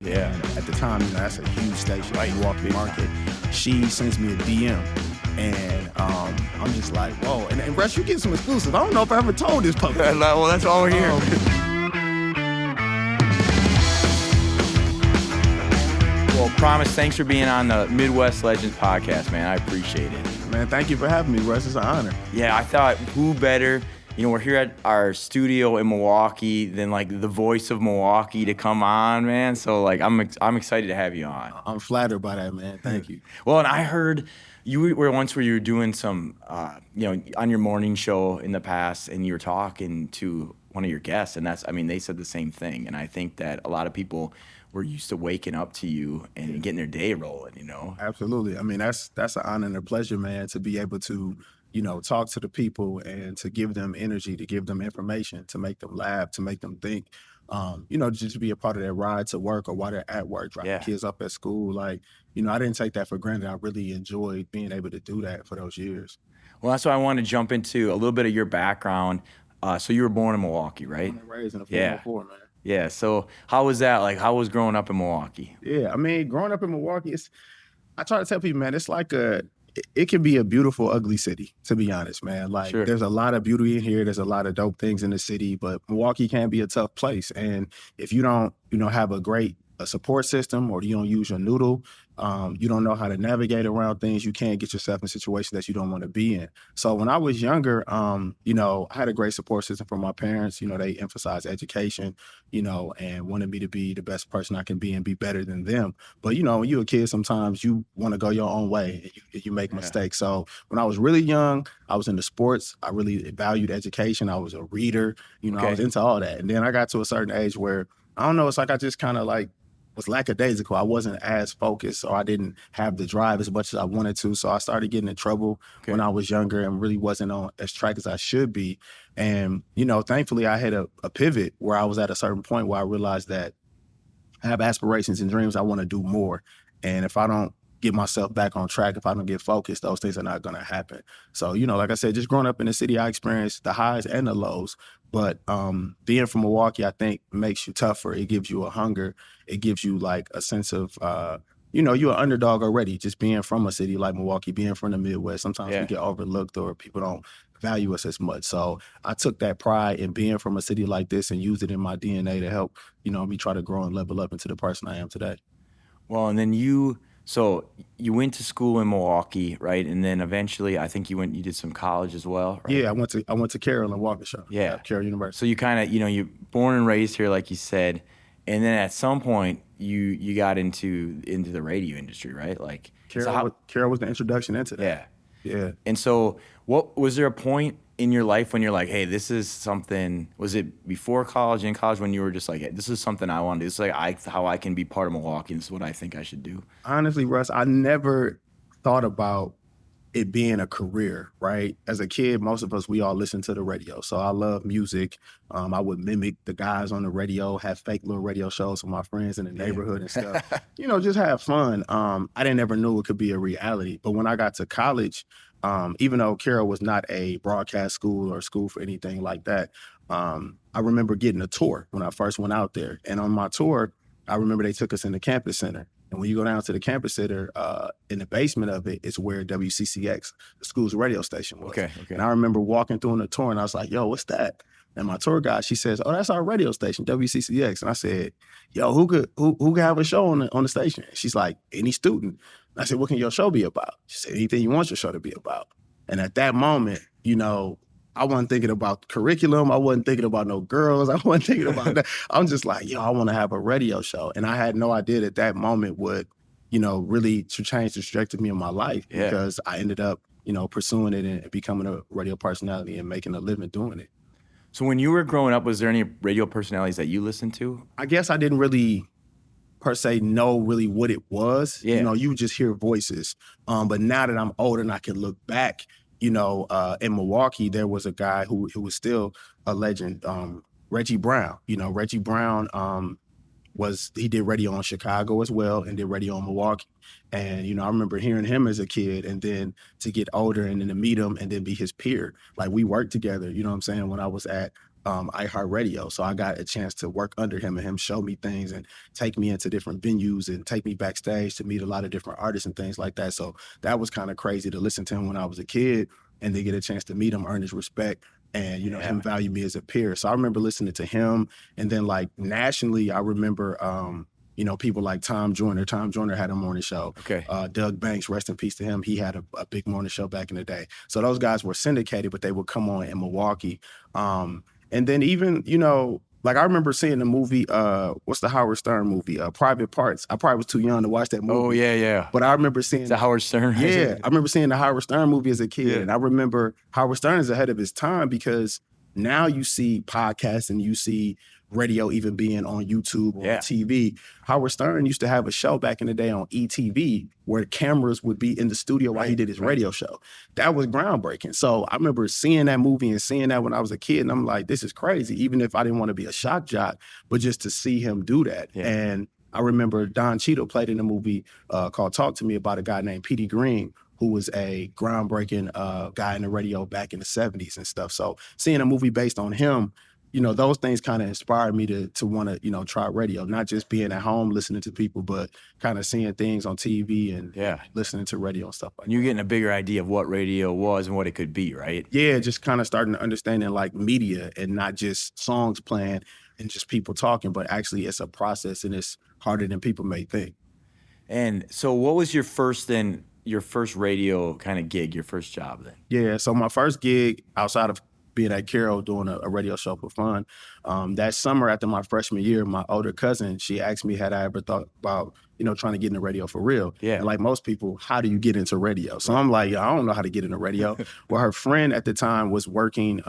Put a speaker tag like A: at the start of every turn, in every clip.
A: Yeah.
B: And at the time, that's a huge station,
A: Right.
B: Milwaukee market. She sends me a DM, and I'm just like, whoa. And Russ, you get some exclusive. I don't know if I ever told this public.
A: Well, that's all we're here. Well, Promise, thanks for being on the Midwest Legends podcast, man. I appreciate it.
B: Man, thank you for having me, Russ. It's an honor.
A: Yeah, I thought who better, we're here at our studio in Milwaukee than like the voice of Milwaukee to come on, man. So like I'm excited to have you on.
B: I'm flattered by that, man. Thank you.
A: Well, and I heard you were once where you were doing some, on your morning show in the past, and you were talking to one of your guests, and they said the same thing. And I think that a lot of people were used to waking up to you and getting their day rolling,
B: Absolutely. I mean, that's an honor and a pleasure, man, to be able to, talk to the people and to give them energy, to give them information, to make them laugh, to make them think, just to be a part of their ride to work or while they're at work, dropping kids up at school. Like, I didn't take that for granted. I really enjoyed being able to do that for those years.
A: Well, that's why I wanted to jump into a little bit of your background. So you were born in Milwaukee, right?
B: Born and raised in a 404, man.
A: Yeah. So how was that? Like, how was growing up in Milwaukee?
B: Yeah. I mean, growing up in Milwaukee, I try to tell people, man, it's like it can be a beautiful, ugly city, to be honest, man. Like,
A: Sure.
B: There's a lot of beauty in here. There's a lot of dope things in the city, but Milwaukee can be a tough place. And if you don't, have a great support system, or you don't use your noodle, you don't know how to navigate around things, you can't get yourself in situations that you don't want to be in. So when I was younger, I had a great support system from my parents. They emphasized education, and wanted me to be the best person I can be and be better than them. But, when you're a kid, sometimes you want to go your own way and you make mistakes. So when I was really young, I was into sports. I really valued education. I was a reader, I was into all that. And then I got to a certain age where, I don't know, it's like I just kind of was lackadaisical. I wasn't as focused, or I didn't have the drive as much as I wanted to. So I started getting in trouble when I was younger and really wasn't on as track as I should be. And, thankfully I had a pivot where I was at a certain point where I realized that I have aspirations and dreams. I want to do more. And if I don't get myself back on track, if I don't get focused, those things are not going to happen. So, like I said, just growing up in the city, I experienced the highs and the lows. But being from Milwaukee, I think, makes you tougher. It gives you a hunger. It gives you like a sense of, you're an underdog already. Just being from a city like Milwaukee, being from the Midwest, sometimes we get overlooked or people don't value us as much. So I took that pride in being from a city like this and used it in my DNA to help, me try to grow and level up into the person I am today.
A: Well, and then you went to school in Milwaukee, right? And then eventually, I think you did some college as well, right?
B: Yeah, I went to Carroll and Waukesha.
A: Yeah.
B: Carroll University.
A: So you kind of, you're born and raised here, like you said, and then at some point you got into the radio industry, right? Like
B: Carroll was the introduction into that. Yeah.
A: And so, was there a point in your life when you're like, hey, this is something? Was it before college, in college, when you were just like, hey, this is something I want to do? This is like how I can be part of Milwaukee. This is what I think I should do.
B: Honestly, Russ, I never thought about it being a career, right? As a kid, most of us, we all listen to the radio. So I love music. I would mimic the guys on the radio, have fake little radio shows with my friends in the neighborhood and stuff. Just have fun. I didn't ever know it could be a reality. But when I got to college, even though Carroll was not a broadcast school or school for anything like that, I remember getting a tour when I first went out there. And on my tour, I remember they took us in the campus center. And when you go down to the campus center, in the basement of it is where WCCX, the school's radio station, was.
A: Okay.
B: And I remember walking through on the tour, and I was like, yo, what's that? And my tour guide, she says, oh, that's our radio station, WCCX. And I said, yo, who could have a show on the station? And she's like, any student. And I said, what can your show be about? She said, anything you want your show to be about. And at that moment, I wasn't thinking about curriculum. I wasn't thinking about no girls. I wasn't thinking about that. I'm just like, yo, I want to have a radio show. And I had no idea that that moment would, really to change the trajectory of my life, because I ended up, pursuing it and becoming a radio personality and making a living doing it.
A: So when you were growing up, was there any radio personalities that you listened to?
B: I guess I didn't really per se know really what it was.
A: Yeah.
B: You just hear voices. But now that I'm older and I can look back, in Milwaukee, there was a guy who was still a legend, Reggie Brown. Reggie Brown he did radio on Chicago as well and did radio on Milwaukee. And, I remember hearing him as a kid, and then to get older and then to meet him and then be his peer. Like, we worked together, when I was at iHeartRadio. So I got a chance to work under him and him show me things and take me into different venues and take me backstage to meet a lot of different artists and things like that. So that was kind of crazy to listen to him when I was a kid and then get a chance to meet him, earn his respect, and him
A: Yeah.
B: value me as a peer. So I remember listening to him, and then like nationally, I remember people like Tom Joyner. Tom Joyner had a morning show.
A: Okay.
B: Doug Banks, rest in peace to him. He had a big morning show back in the day. So those guys were syndicated, but they would come on in Milwaukee. And then even, like I remember seeing the movie, what's the Howard Stern movie? Private Parts. I probably was too young to watch that movie.
A: Oh yeah, yeah.
B: But I remember seeing
A: the Howard Stern.
B: yeah, I remember seeing the Howard Stern movie as a kid.
A: Yeah.
B: And I remember Howard Stern is ahead of his time because now you see podcasts and you see radio even being on YouTube or TV. Howard Stern used to have a show back in the day on ETV where cameras would be in the studio while he did his radio show. That was groundbreaking. So I remember seeing that movie and seeing that when I was a kid, and I'm like, this is crazy, even if I didn't want to be a shock jock, but just to see him do that.
A: Yeah.
B: And I remember Don Cheadle played in a movie called Talk to Me about a guy named Petey Green, who was a groundbreaking guy in the radio back in the 70s and stuff. So seeing a movie based on him, those things kind of inspired me to want to, try radio, not just being at home listening to people, but kind of seeing things on TV and listening to radio and stuff like that.
A: You're getting a bigger idea of what radio was and what it could be, right?
B: Yeah, just kind of starting to understanding like media and not just songs playing and just people talking, but actually it's a process and it's harder than people may think.
A: And so what was your first radio kind of gig, your first job then?
B: Yeah, so my first gig outside of being at Carroll doing a radio show for fun, that summer after my freshman year, my older cousin, she asked me had I ever thought about, trying to get into radio for real.
A: Yeah.
B: And like most people, how do you get into radio? So I'm like, I don't know how to get into radio. Well, her friend at the time was working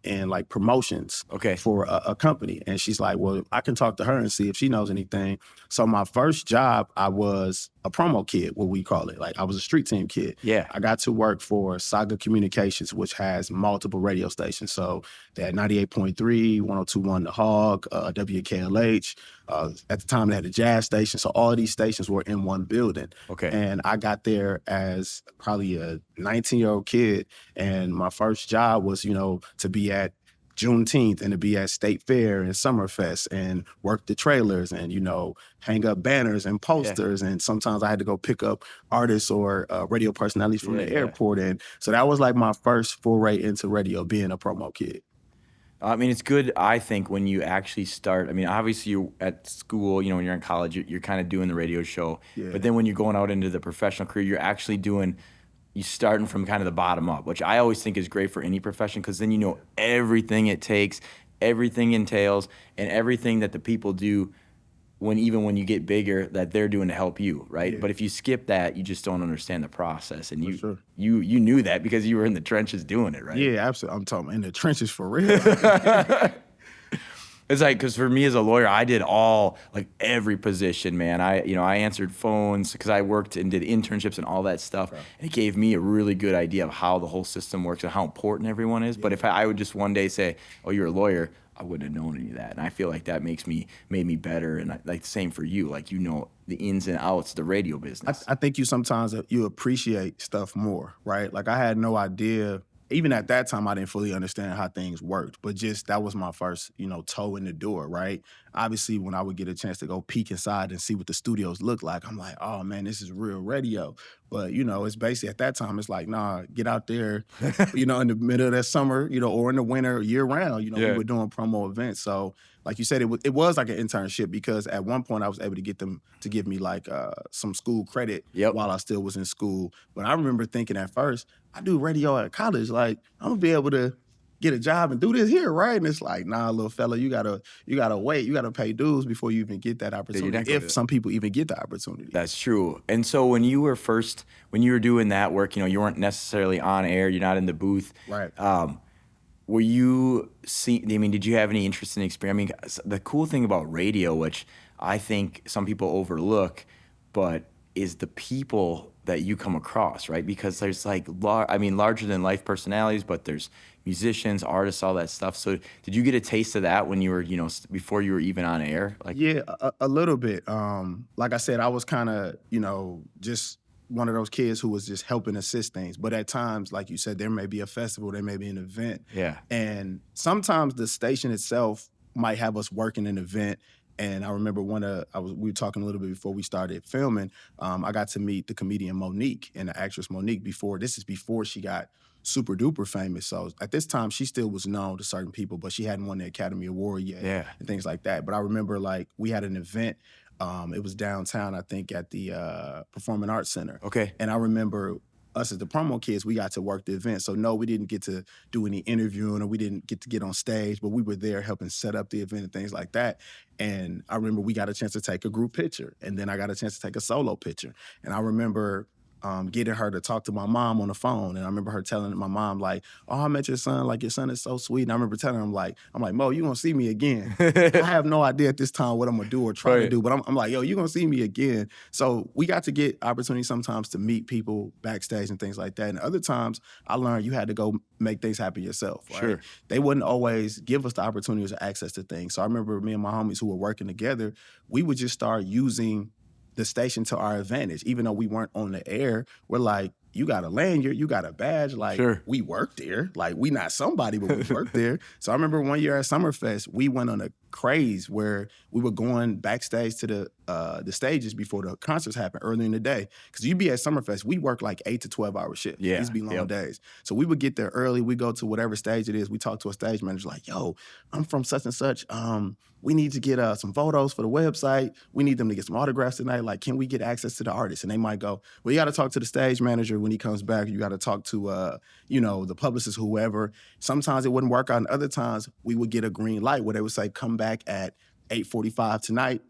B: in like promotions for a company. And she's like, well, I can talk to her and see if she knows anything. So my first job, I was a promo kid, what we call it. Like I was a street team kid.
A: Yeah.
B: I got to work for Saga Communications, which has multiple radio stations. So they had 98.3, 102.1 The Hog, WKLH. At the time, they had a jazz station. So all of these stations were in one building.
A: Okay.
B: And I got there as probably a 19-year-old kid. And my first job was, to be at Juneteenth and to be at State Fair and Summerfest and work the trailers and, hang up banners and posters. And sometimes I had to go pick up artists or radio personalities from the airport. And so that was like my first foray into radio, being a promo kid.
A: I mean, it's good, I think, when you actually start. I mean, obviously, you're at school, when you're in college, you're kind of doing the radio show.
B: Yeah.
A: But then when you're going out into the professional career, you're actually you're starting from kind of the bottom up, which I always think is great for any profession because then you know everything it takes, everything entails, and everything that the people do even when you get bigger that they're doing to help you, right?
B: Yeah.
A: But if you skip that, you just don't understand the process. And
B: For
A: you knew that because you were in the trenches doing it, right?
B: Yeah, absolutely. I'm talking in the trenches for real.
A: It's like, because for me as a lawyer, I did every position, man. I answered phones because I worked and did internships and all that stuff. Right. And it gave me a really good idea of how the whole system works and how important everyone is. Yeah. But if I would just one day say, oh, you're a lawyer, I wouldn't have known any of that. And I feel like that made me better. And like the same for you, like, the ins and outs of the radio business.
B: I think sometimes you appreciate stuff more, right? Like I had no idea. Even at that time, I didn't fully understand how things worked, but just that was my first, toe in the door, right? Obviously, when I would get a chance to go peek inside and see what the studios look like, I'm like, oh man, this is real radio. But, it's basically at that time, it's like, nah, get out there, in the middle of that summer, or in the winter, year round, we were doing promo events. So like you said, it was like an internship because at one point I was able to get them to give me like some school credit while I still was in school. But I remember thinking at first, I do radio at college. Like I'm gonna be able to get a job and do this here, right? And it's like, nah, little fella, you gotta wait. You gotta pay dues before you even get that opportunity. If some people even get the opportunity.
A: That's true. And so when you were doing that work, you weren't necessarily on air. You're not in the booth,
B: right?
A: Did you have any interest in experience? I mean, the cool thing about radio, which I think some people overlook, but is the people that you come across, right? Because there's larger than life personalities, but there's musicians, artists, all that stuff. So did you get a taste of that when you were, before you were even on air?
B: Yeah, a little bit. Like I said, I was kind of, just one of those kids who was just helping assist things. But at times, like you said, there may be a festival, there may be an event.
A: Yeah.
B: And sometimes the station itself might have us working an event. And I remember we were talking a little bit before we started filming. I got to meet the comedian Monique and the actress Monique before she got super duper famous. So at this time, she still was known to certain people, but she hadn't won the Academy Award yet and things like that. But I remember like we had an event. It was downtown, I think, at the Performing Arts Center.
A: Okay.
B: And I remember us as the promo kids, we got to work the event. So no, we didn't get to do any interviewing or we didn't get to get on stage, but we were there helping set up the event and things like that. And I remember we got a chance to take a group picture, and then I got a chance to take a solo picture. And I remember getting her to talk to my mom on the phone. And I remember her telling my mom, like, oh, I met your son. Like, your son is so sweet. And I remember telling her, I'm like, Mo, you gonna see me again. I have no idea at this time what I'm gonna do or try to do, but I'm like, yo, you gonna see me again. So we got to get opportunities sometimes to meet people backstage and things like that. And other times I learned you had to go make things happen yourself, right?
A: Sure.
B: They wouldn't always give us the opportunities or access to things. So I remember me and my homies who were working together, we would just start using the station to our advantage. Even though we weren't on the air, we're like, you got a lanyard, you got a badge, like we work there. Like we not somebody, but we work there. So I remember one year at Summerfest, we went on a craze where we were going backstage to the stages before the concerts happened early in the day. Because you'd be at Summerfest, we work like 8 to 12 hour shifts.
A: Yeah.
B: These be long days. So we would get there early, we go to whatever stage it is, we talk to a stage manager like, yo, I'm from such and such. We need to get some photos for the website. We need them to get some autographs tonight. Like, can we get access to the artist? And they might go, well, you got to talk to the stage manager when he comes back. You got to talk to, the publicist, whoever. Sometimes it wouldn't work out. And other times we would get a green light where they would say, come back at 8:45 tonight.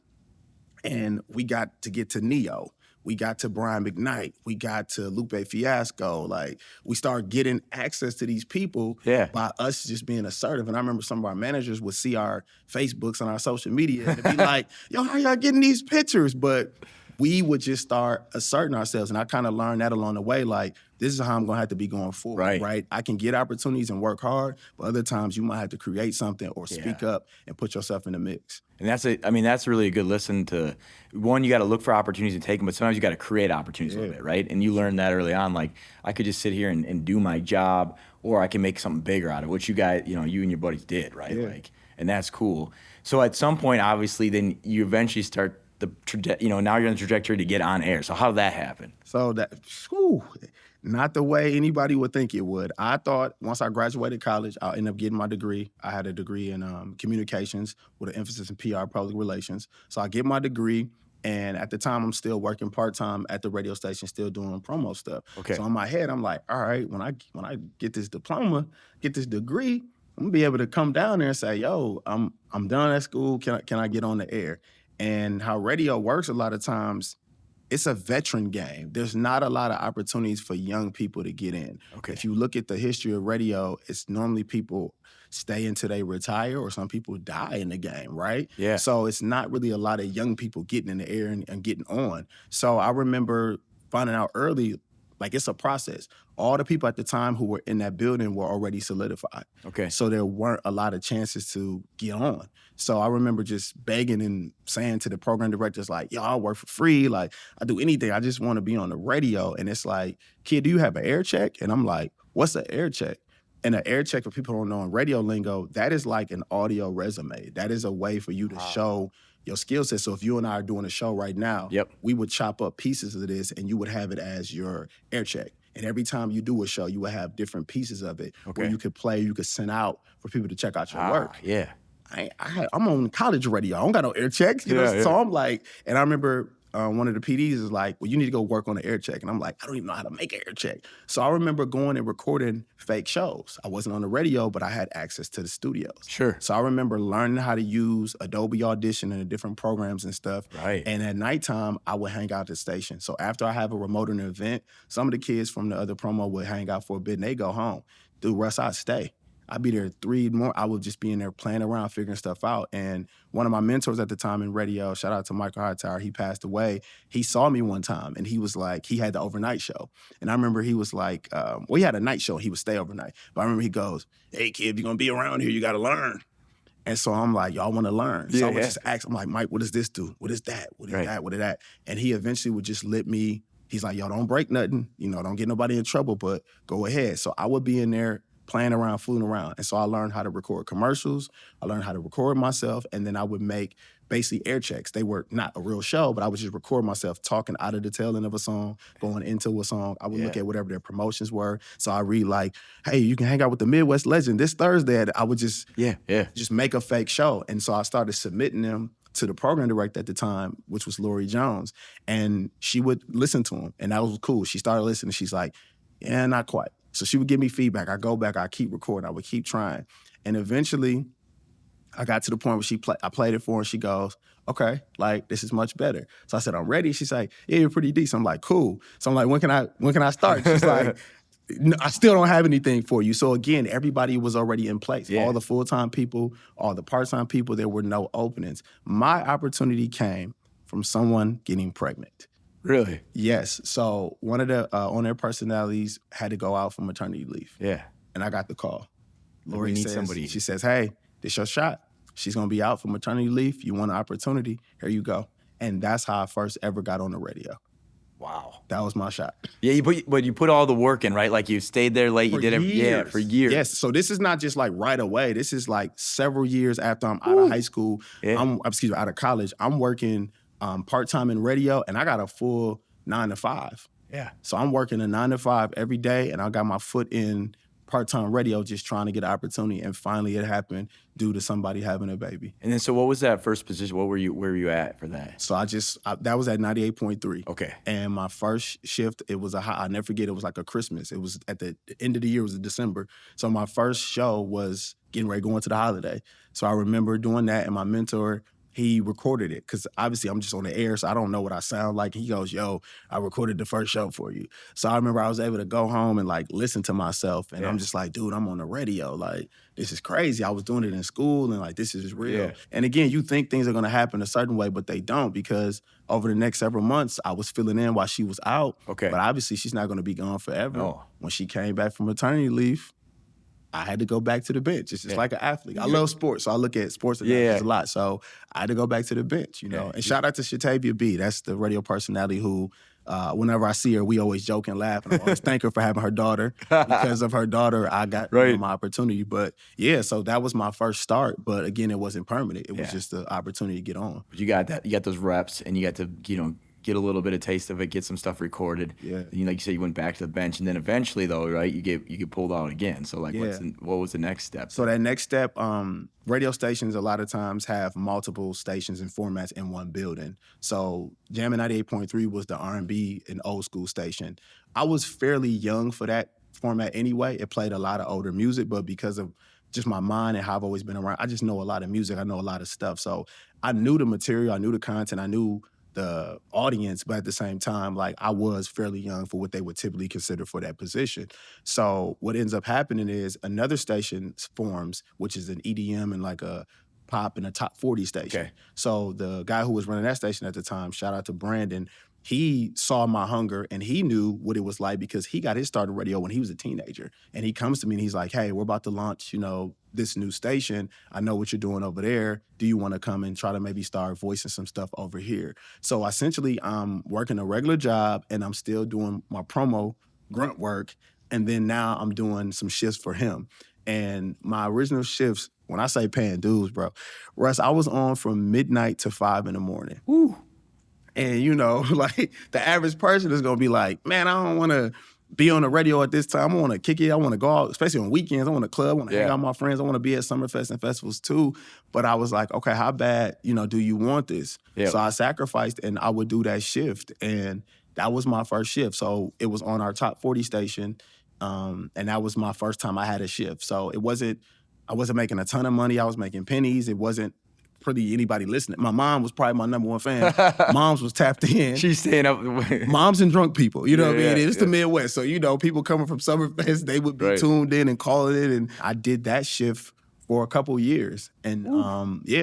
B: And we got to get to Neo. We got to Brian McKnight. We got to Lupe Fiasco. Like, we started getting access to these people by us just being assertive. And I remember some of our managers would see our Facebooks and our social media and be like, yo, how y'all getting these pictures? But we would just start asserting ourselves. And I kind of learned that along the way, like, this is how I'm gonna have to be going forward, right? I can get opportunities and work hard, but other times you might have to create something or speak up and put yourself in the mix.
A: And that's really a good lesson to, one, you got to look for opportunities and take them, but sometimes you got to create opportunities a little bit, right? And you learn that early on, like, I could just sit here and do my job, or I can make something bigger out of it, which you guys, you and your buddies did, right? Like, and that's cool. So at some point, obviously, then you eventually start now you're on the trajectory to get on air. So how did that happen?
B: So not the way anybody would think it would. I thought once I graduated college, I'll end up getting my degree. I had a degree in communications with an emphasis in PR, public relations. So I get my degree, and at the time, I'm still working part-time at the radio station, still doing promo stuff.
A: Okay.
B: So in my head, I'm like, all right, when I get this diploma, get this degree, I'm gonna be able to come down there and say, yo, I'm done at school. Can I get on the air? And how radio works a lot of times, it's a veteran game. There's not a lot of opportunities for young people to get in.
A: Okay.
B: If you look at the history of radio, it's normally people stay until they retire, or some people die in the game, right?
A: Yeah.
B: So it's not really a lot of young people getting in the air and getting on. So I remember finding out early, like, it's a process. All the people at the time who were in that building were already solidified.
A: Okay.
B: So there weren't a lot of chances to get on. So I remember just begging and saying to the program directors, like, yo, I'll work for free. Like, I do anything. I just want to be on the radio. And it's like, kid, do you have an air check? And I'm like, what's an air check? And an air check, for people who don't know in radio lingo, that is like an audio resume. That is a way for you to show your skill set. So if you and I are doing a show right now, we would chop up pieces of this and you would have it as your air check. And every time you do a show, you would have different pieces of it where you could play, you could send out for people to check out your work.
A: Yeah.
B: I'm on college radio. I don't got no air checks. You know? So I'm like, and I remember one of the PDs is like, well, you need to go work on an air check. And I'm like, I don't even know how to make an air check. So I remember going and recording fake shows. I wasn't on the radio, but I had access to the studios.
A: Sure.
B: So I remember learning how to use Adobe Audition and the different programs and stuff.
A: Right.
B: And at nighttime, I would hang out at the station. So after I have a remote in an event, some of the kids from the other promo would hang out for a bit and they go home. Dude, Russ, I'd stay. I'd be there 3 more. I would just be in there playing around, figuring stuff out. And one of my mentors at the time in radio, shout out to Michael Hightower, he passed away. He saw me one time and he was like, he had the overnight show. And I remember he was like, he had a night show and he would stay overnight. But I remember he goes, hey kid, if you're gonna be around here, you gotta learn. And so I'm like, y'all wanna learn. So I would just ask, I'm like, Mike, what does this do? What is that? What is that? What is that? And he eventually would just let me He's like, yo, don't break nothing, don't get nobody in trouble, but go ahead. So I would be in there playing around, fooling around. And so I learned how to record commercials. I learned how to record myself. And then I would make basically air checks. They were not a real show, but I would just record myself talking out of the tail end of a song, going into a song. I would look at whatever their promotions were. So I read like, hey, you can hang out with the Midwest legend this Thursday. I would just make a fake show. And so I started submitting them to the program director at the time, which was Lori Jones. And she would listen to them. And that was cool. She started listening. She's like, yeah, not quite. So she would give me feedback. I go back, I keep recording, I would keep trying. And eventually I got to the point where I played it for her and she goes, okay, like this is much better. So I said, I'm ready. She's like, yeah, you're pretty decent. I'm like, cool. So I'm like, when can I start? She's like, no, I still don't have anything for you. So again, everybody was already in place. All the full-time people, all the part-time people, there were no openings. My opportunity came from someone getting pregnant.
A: Really?
B: Yes. So one of the on-air personalities had to go out for maternity leave.
A: Yeah.
B: And I got the call. Lori
A: need
B: says,
A: somebody.
B: She says, hey, this your shot. She's going to be out for maternity leave. You want an opportunity? Here you go. And that's how I first ever got on the radio.
A: Wow.
B: That was my shot.
A: Yeah, but you put all the work in, right? Like you stayed there late, you did it. Yeah, for years.
B: Yes. So this is not just like right away. This is like several years after I'm out of high school.
A: Yeah.
B: Out of college. I'm working part-time in radio, and I got a full 9 to 5.
A: Yeah.
B: So I'm working a 9 to 5 every day, and I got my foot in part-time radio just trying to get an opportunity, and finally it happened due to somebody having a baby.
A: And then so what was that first position? Where were you at for that?
B: So that was at 98.3.
A: Okay.
B: And my first shift, it was I'll never forget, it was like a Christmas. It was at the end of the year, it was in December. So my first show was getting ready, going to the holiday. So I remember doing that, and my mentor, he recorded it because obviously I'm just on the air, so I don't know what I sound like. He goes, yo, I recorded the first show for you. So I remember I was able to go home and like listen to myself, and I'm just like, dude, I'm on the radio. Like, this is crazy. I was doing it in school, and like, this is real.
A: Yeah.
B: And again, you think things are gonna happen a certain way, but they don't, because over the next several months, I was filling in while she was out.
A: Okay.
B: But obviously she's not gonna be gone forever.
A: No.
B: When she came back from maternity leave, I had to go back to the bench. It's just like an athlete. I love sports, so I look at sports analogies a lot. So I had to go back to the bench, And shout out to Shatavia B. That's the radio personality who, whenever I see her, we always joke and laugh. And I always thank her for having her daughter. Because of her daughter, I got my opportunity. But yeah, so that was my first start. But again, it wasn't permanent. It was just the opportunity to get on.
A: But you got that. You got those reps, and you got to get a little bit of taste of it, get some stuff recorded. Yeah. And like you said, you went back to the bench, and then eventually, though, right, you get pulled out again. So like, what was the next step?
B: So that next step, radio stations a lot of times have multiple stations and formats in one building. So Jammin' 98.3 was the R&B and old school station. I was fairly young for that format anyway. It played a lot of older music, but because of just my mind and how I've always been around, I just know a lot of music. I know a lot of stuff. So I knew the material, I knew the content, I knew the audience, but at the same time, like, I was fairly young for what they would typically consider for that position. So what ends up happening is another station forms, which is an EDM and like a pop and a top 40 station.
A: Okay.
B: So the guy who was running that station at the time, shout out to Brandon, he saw my hunger and he knew what it was like because he got his start in radio when he was a teenager. And he comes to me and he's like, hey, we're about to launch, this new station. I know what you're doing over there. Do you want to come and try to maybe start voicing some stuff over here? So essentially, I'm working a regular job and I'm still doing my promo grunt work. And then now I'm doing some shifts for him. And my original shifts, when I say paying dues, bro, Russ, I was on from midnight to 5 in the morning.
A: Woo.
B: And, like, the average person is going to be like, man, I don't want to be on the radio at this time. I want to kick it. I want to go out, especially on weekends. I want to club. I want to hang out with my friends. I want to be at Summerfest and festivals too. But I was like, okay, how bad, do you want this? Yep. So I sacrificed and I would do that shift. And that was my first shift. So it was on our top 40 station. And that was my first time I had a shift. So I wasn't making a ton of money. I was making pennies. It wasn't pretty anybody listening. My mom was probably my number one fan. Moms was tapped in.
A: She's staying up.
B: Moms and drunk people, you know what I mean? It's the Midwest. So, people coming from Summerfest, they would be tuned in and calling it. And I did that shift for a couple years. And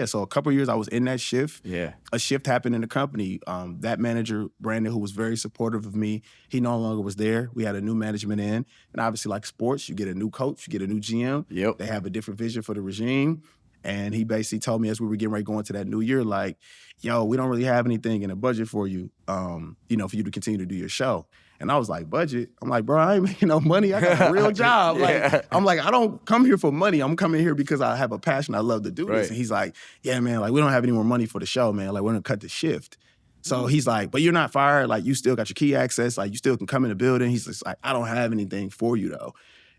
B: so a couple years I was in that shift. Yeah. A shift happened in the company. That manager, Brandon, who was very supportive of me, he no longer was there. We had a new management in. And obviously, like sports, you get a new coach, you get a new GM. Yep. They have a different vision for the regime. And he basically told me as we were getting ready to go into that new year, like, yo, we don't really have anything in the budget for you, you know, for you to continue to do your show. And I was like, budget? I'm like, bro, I ain't making no money. I got a real job.
A: Yeah.
B: Like, I'm like, I don't come here for money. I'm coming here because I have a passion. I love to do
A: Right.
B: this. And he's like, yeah, man, like, we don't have any more money for the show, man. Like, we're gonna cut the shift. So he's like, but you're not fired. Like, you still got your key access. Like, you still can come in the building. He's just like, I don't have anything for you, though.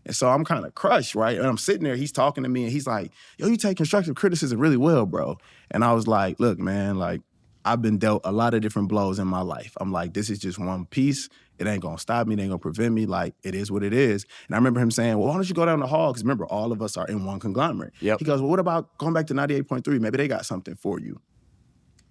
B: And so I'm kind of crushed, right? And I'm sitting there, he's talking to me, and he's like, yo, you take constructive criticism really well, bro. And I was like, look, man, like, I've been dealt a lot of different blows in my life. I'm like, this is just one piece. It ain't gonna stop me. It ain't gonna prevent me. Like, it is what it is. And I remember him saying, well, why don't you go down the hall? Because remember, all of us are in one conglomerate.
A: Yep.
B: He goes, well, what about going back to 98.3? Maybe they got something for you.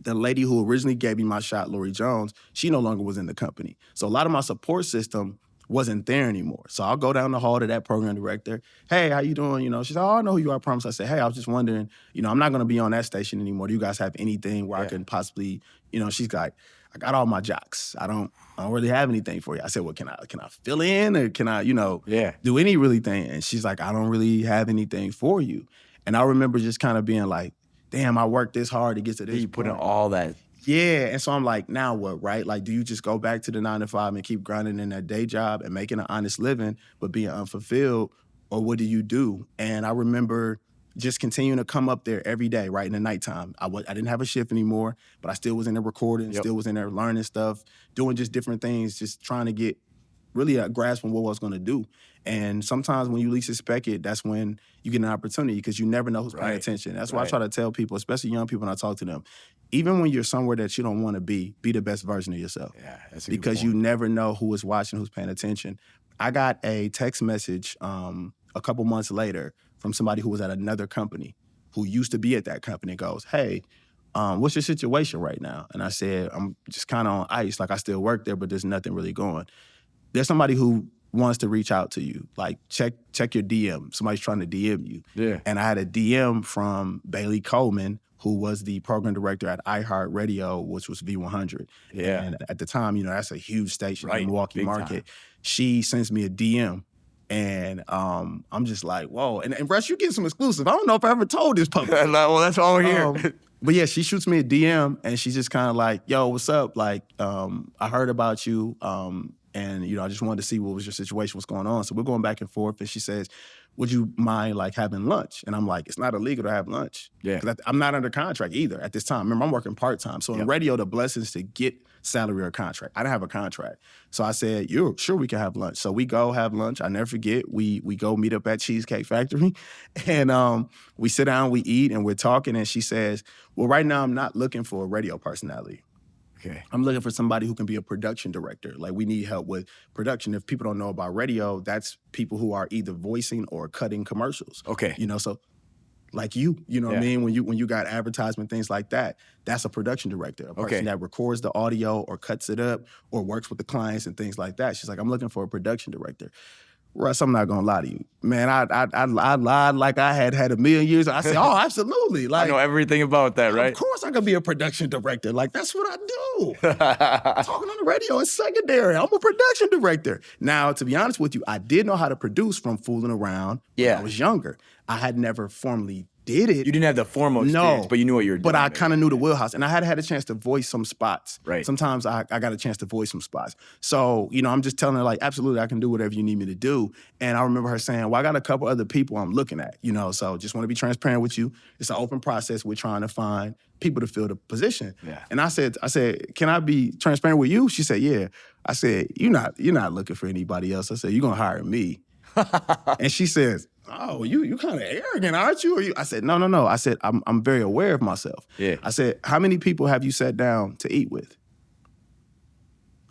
B: The lady who originally gave me my shot, Lori Jones, she no longer was in the company. So a lot of my support system wasn't there anymore. So I'll go down the hall to that program director. Hey, how you doing? You know, she said, oh, I know who you are, I promise. I said, hey, I was just wondering, you know, I'm not gonna be on that station anymore. Do you guys have anything where I can possibly, you know, she's like, I got all my jocks. I don't really have anything for you. I said, well, can I fill in or can I, you know, do any really thing? And she's like, I don't really have anything for you. And I remember just kind of being like, damn, I worked this hard to get to this
A: You put in
B: point.
A: all that.
B: Yeah, and so I'm like, now what, right? Like, do you just go back to the 9 to 5 and keep grinding in that day job and making an honest living, but being unfulfilled, or what do you do? And I remember just continuing to come up there every day, right, in the nighttime. I didn't have a shift anymore, but I still was in there recording, still was in there learning stuff, doing just different things, just trying to get really a grasp on what I was gonna do. And sometimes when you least expect it, that's when you get an opportunity because you never know who's paying attention. That's why I try to tell people, especially young people when I talk to them, even when you're somewhere that you don't want to be the best version of yourself.
A: Yeah, that's a good
B: because
A: point.
B: you never know who is watching, who's paying attention. I got a text message a couple months later from somebody who was at another company who used to be at that company. Goes, hey, what's your situation right now? And I said, I'm just kind of on ice. Like, I still work there, but there's nothing really going. There's somebody who wants to reach out to you. Like, check your DM. Somebody's trying to DM you.
A: Yeah.
B: And I had a DM from Bailey Coleman, who was the program director at iHeartRadio, which was V100.
A: Yeah.
B: And at the time, you know, that's a huge station in the Milwaukee
A: Big
B: market.
A: time.
B: She sends me a DM. And I'm just like, whoa. And Russ, you get some exclusive. I don't know if I ever told this publicly.
A: Well, that's all we're here.
B: But yeah, she shoots me a DM, and she's just kind of like, yo, what's up? Like, I heard about you, and, you know, I just wanted to see what was your situation, what's going on. So we're going back and forth, and she says, would you mind, like, having lunch? And I'm like, it's not illegal to have lunch.
A: Yeah.
B: 'Cause I'm not under contract either at this time. Remember, I'm working part-time. So in radio, the blessings to get salary or contract. I didn't have a contract. So I said, sure we can have lunch. So we go have lunch. I never forget. We go meet up at Cheesecake Factory, and we sit down, we eat, and we're talking, and she says, well, right now I'm not looking for a radio personality.
A: Okay.
B: I'm looking for somebody who can be a production director. Like, we need help with production. If people don't know about radio, that's people who are either voicing or cutting commercials.
A: Okay.
B: You know, so like you know what I mean? When you got advertisement, things like that, that's a production director, a person that records the audio or cuts it up or works with the clients and things like that. She's like, I'm looking for a production director. Russ, I'm not gonna lie to you, man. I lied like I had a million years. I said, oh, absolutely. Like,
A: I know everything about that, right?
B: Of course I could be a production director. Like, that's what I do. Talking on the radio is secondary. I'm a production director. Now, to be honest with you, I did know how to produce from fooling around when I was younger. I had never formally did it.
A: You didn't have the formal experience, but you knew what you were doing.
B: But I kind of knew the wheelhouse, and I had a chance to voice some spots.
A: Right.
B: Sometimes I got a chance to voice some spots. So, you know, I'm just telling her, like, absolutely, I can do whatever you need me to do. And I remember her saying, well, I got a couple other people I'm looking at, you know, so just want to be transparent with you. It's an open process. We're trying to find people to fill the position.
A: Yeah.
B: And I said, can I be transparent with you? She said, yeah. I said, you're not looking for anybody else. I said, you're gonna hire me. And she says, oh, you kind of arrogant, aren't you? I said, no. I said, I'm very aware of myself.
A: Yeah.
B: I said, how many people have you sat down to eat with?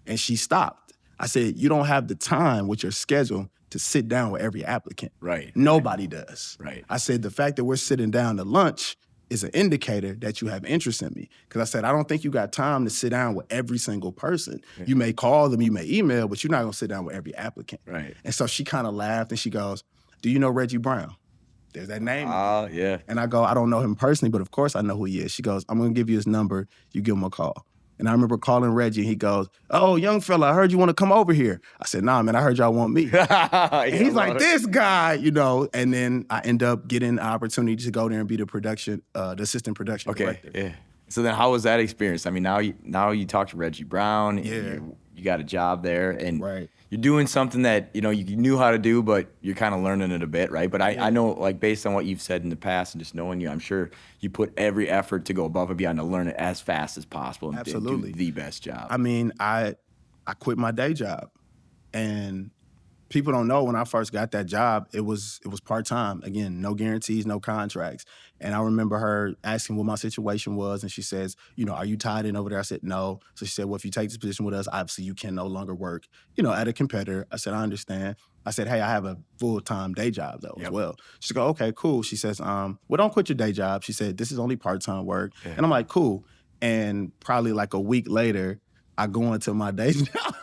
B: And she stopped. I said, you don't have the time with your schedule to sit down with every applicant.
A: Right.
B: Nobody does.
A: Right.
B: I said, the fact that we're sitting down to lunch is an indicator that you have interest in me. Because I said, I don't think you got time to sit down with every single person. Yeah. You may call them, you may email, but you're not gonna sit down with every applicant.
A: Right.
B: And so she kind of laughed and she goes, do you know Reggie Brown? There's that name.
A: Yeah.
B: And I go, I don't know him personally, but of course I know who he is. She goes, I'm gonna give you his number, you give him a call. And I remember calling Reggie. He goes, "Oh, young fella, I heard you want to come over here." I said, "Nah, man, I heard y'all want me." And he's like, "This guy, you know." And then I end up getting an opportunity to go there and be the assistant production director.
A: Yeah. So then, how was that experience? I mean, now you talk to Reggie Brown. And
B: Yeah.
A: you got a job there, and
B: Right.
A: you're doing something that you knew how to do, but you're kind of learning it a bit, right? But I know, like, based on what you've said in the past and just knowing you, I'm sure you put every effort to go above and beyond to learn it as fast as possible and
B: Absolutely.
A: do the best job.
B: I mean, I quit my day job, and people don't know when I first got that job, it was part-time. Again, no guarantees, no contracts. And I remember her asking what my situation was, and she says, "Are you tied in over there?" I said, "No." So she said, "Well, if you take this position with us, obviously you can no longer work, at a competitor." I said, "I understand." I said, "Hey, I have a full-time day job though as well." She goes, "Okay, cool." She says, "Well, don't quit your day job." She said, "This is only part-time work."
A: Yeah.
B: And I'm like, "Cool." And probably like a week later, I go into my day job.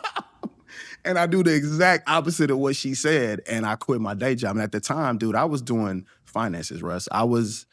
B: And I do the exact opposite of what she said, and I quit my day job. And at the time, dude, I was doing finances, Russ. I was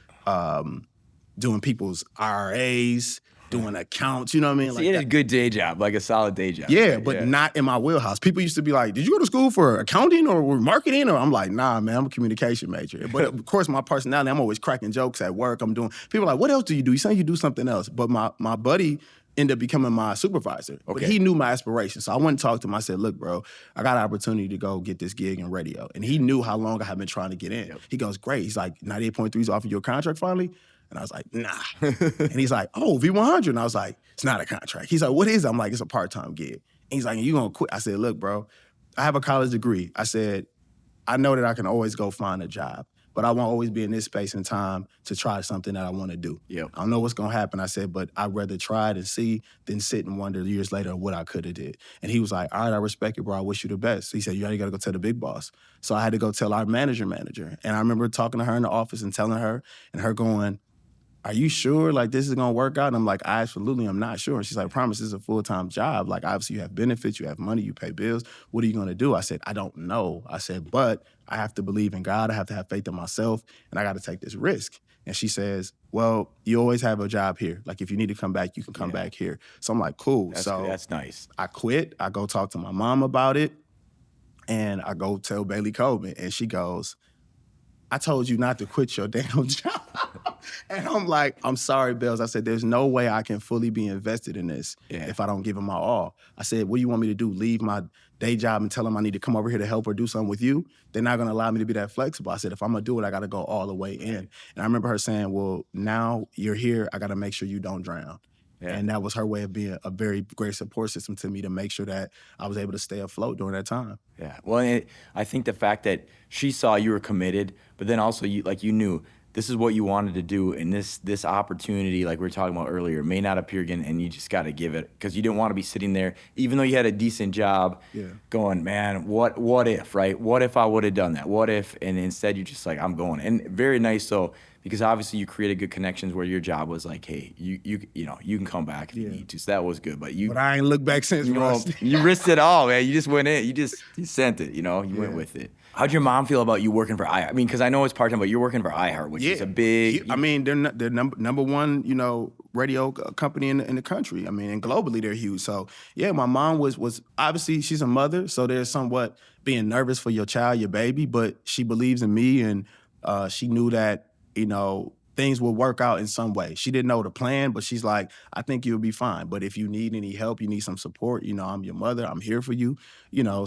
B: doing people's IRAs, doing accounts, you know what I mean?
A: So you had a good day job, like a solid day job.
B: Yeah,
A: right?
B: but not in my wheelhouse. People used to be like, "Did you go to school for accounting or marketing?" Or I'm like, "Nah, man, I'm a communication major." But of course, my personality, I'm always cracking jokes at work. People are like, "What else do you do?" You say you do something else. But my buddy ended up becoming my supervisor. But he knew my aspirations. So I went and talked to him. I said, "Look, bro, I got an opportunity to go get this gig in radio." And he knew how long I had been trying to get in. He goes, "Great." He's like, 98.3 is offering you a contract finally? And I was like, "Nah." And he's like, "Oh, V100." And I was like, "It's not a contract." He's like, "What is it?" I'm like, "It's a part-time gig." And he's like, "You gonna quit?" I said, "Look, bro, I have a college degree." I said, "I know that I can always go find a job, but I won't always be in this space and time to try something that I want to do.
A: Yep.
B: I don't know what's gonna happen." I said, "But I'd rather try it and see than sit and wonder years later what I could have did." And he was like, "All right, I respect it, bro. I wish you the best." He said, "You gotta go tell the big boss." So I had to go tell our manager. And I remember talking to her in the office and telling her, and her going, "Are you sure like this is gonna work out?" And I'm like, "I absolutely am not sure." And she's like, "Promise, this is a full-time job. Like, obviously you have benefits, you have money, you pay bills. What are you gonna do?" I said, "I don't know." I said, "But I have to believe in God. I have to have faith in myself, and I got to take this risk." And she says, "Well, you always have a job here. Like, if you need to come back, you can come back here." So I'm like, "Cool."
A: That's nice.
B: I quit. I go talk to my mom about it, and I go tell Bailey Coleman, and she goes, "I told you not to quit your damn job." And I'm like, "I'm sorry, Bells." I said, "There's no way I can fully be invested in this if I don't give him my all." I said, "What do you want me to do? Leave my day job and tell them I need to come over here to help or do something with you?" They're not gonna allow me to be that flexible. I said, "If I'm gonna do it, I gotta go all the way in." And I remember her saying, "Well, now you're here, I gotta make sure you don't drown." Yeah. And that was her way of being a very great support system to me to make sure that I was able to stay afloat during that time.
A: Yeah. Well, I think the fact that she saw you were committed, but then also you knew this is what you wanted to do, and this opportunity, like we were talking about earlier, may not appear again, and you just got to give it because you didn't want to be sitting there, even though you had a decent job, going, "Man, what if, right? What if I would have done that? What if?" And instead, you're just like, "I'm going." And very nice, though, because obviously you created good connections where your job was like, "Hey, you can come back if you need to." So that was good. But
B: I ain't looked back since.
A: You risked it all, man. You just went in. You sent it. You went with it. How'd your mom feel about you working for iHeart? I mean, because I know it's part-time, but you're working for iHeart, which is a big...
B: I mean, they're number one, radio company in the country. I mean, and globally they're huge. So, yeah, my mom was obviously, she's a mother, so there's somewhat being nervous for your child, your baby, but she believes in me, and she knew that, things will work out in some way. She didn't know the plan, but she's like, "I think you'll be fine. But if you need any help, you need some support, I'm your mother. I'm here for you."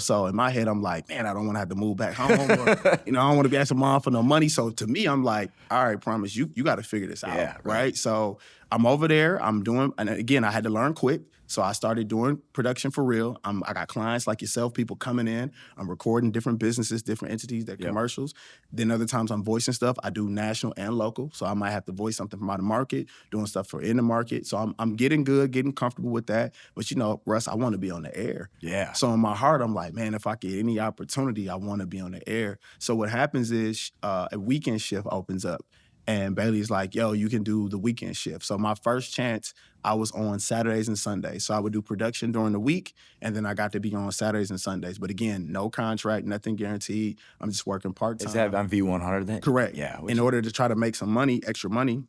B: So in my head, I'm like, "Man, I don't want to have to move back home. Or, I don't want to be asking mom for no money." So to me, I'm like, "All right, Promise, you got to figure this out."
A: Yeah,
B: right? So I'm over there. I'm doing, and again, I had to learn quick. So I started doing production for real. I got clients like yourself, people coming in. I'm recording different businesses, different entities, their commercials. Then other times I'm voicing stuff. I do national and local. So I might have to voice something from out of market, doing stuff for in the market. So I'm getting good, getting comfortable with that. But Russ, I want to be on the air.
A: Yeah.
B: So in my heart, I'm like, man, if I get any opportunity, I want to be on the air. So what happens is a weekend shift opens up. And Bailey's like, "Yo, you can do the weekend shift." So my first chance, I was on Saturdays and Sundays. So I would do production during the week, and then I got to be on Saturdays and Sundays. But again, no contract, nothing guaranteed. I'm just working part-time.
A: Is that on V100 then?
B: Correct.
A: Yeah.
B: In order to try to make some money, extra money,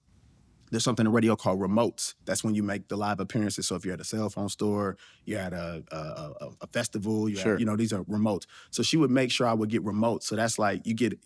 B: there's something in radio called remotes. That's when you make the live appearances. So if you're at a cell phone store, you're at a festival,
A: Sure.
B: these are remotes. So she would make sure I would get remotes. So that's like you get,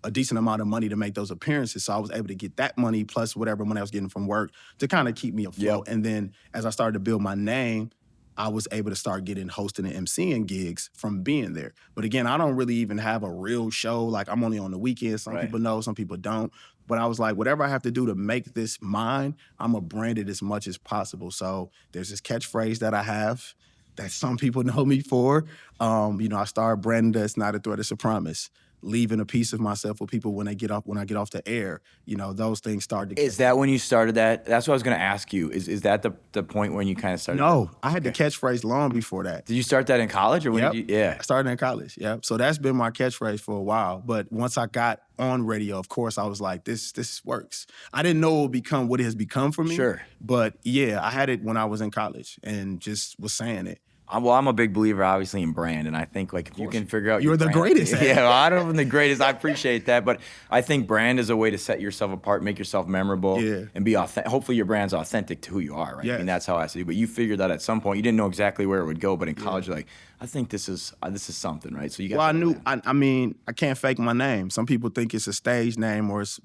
B: a decent amount of money to make those appearances. So I was able to get that money plus whatever money I was getting from work to kind of keep me afloat.
A: Yep.
B: And then as I started to build my name, I was able to start getting hosting and emceeing gigs from being there. But again, I don't really even have a real show. Like I'm only on the weekends. Some people know, some people don't. But I was like, whatever I have to do to make this mine, I'm gonna brand it as much as possible. So there's this catchphrase that I have that some people know me for. I started branding it, it's not a threat, it's a promise. Leaving a piece of myself with people when I get off the air, those things start to.
A: Is that when you started that? That's what I was going to ask you. Is that the point when you kind of started?
B: No, I had the catchphrase long before that.
A: Did you start that in college or when did you? Yeah.
B: I started in college. Yeah. So that's been my catchphrase for a while. But once I got on radio, of course, I was like, this works. I didn't know it would become what it has become for me.
A: Sure.
B: But yeah, I had it when I was in college and just was saying it.
A: Well, I'm a big believer, obviously, in brand, and I think like if you can figure out
B: You're the
A: brand,
B: greatest.
A: Yeah, well, I don't know if I'm the greatest. I appreciate that, but I think brand is a way to set yourself apart, make yourself memorable, and be authentic. Hopefully, your brand's authentic to who you are, right?
B: Yes.
A: I mean, that's how I see it. But you figured that at some point, you didn't know exactly where it would go, but in college, you're like, I think this is something, right? So you got.
B: Well, I knew. I mean, I can't fake my name. Some people think it's a stage name or it's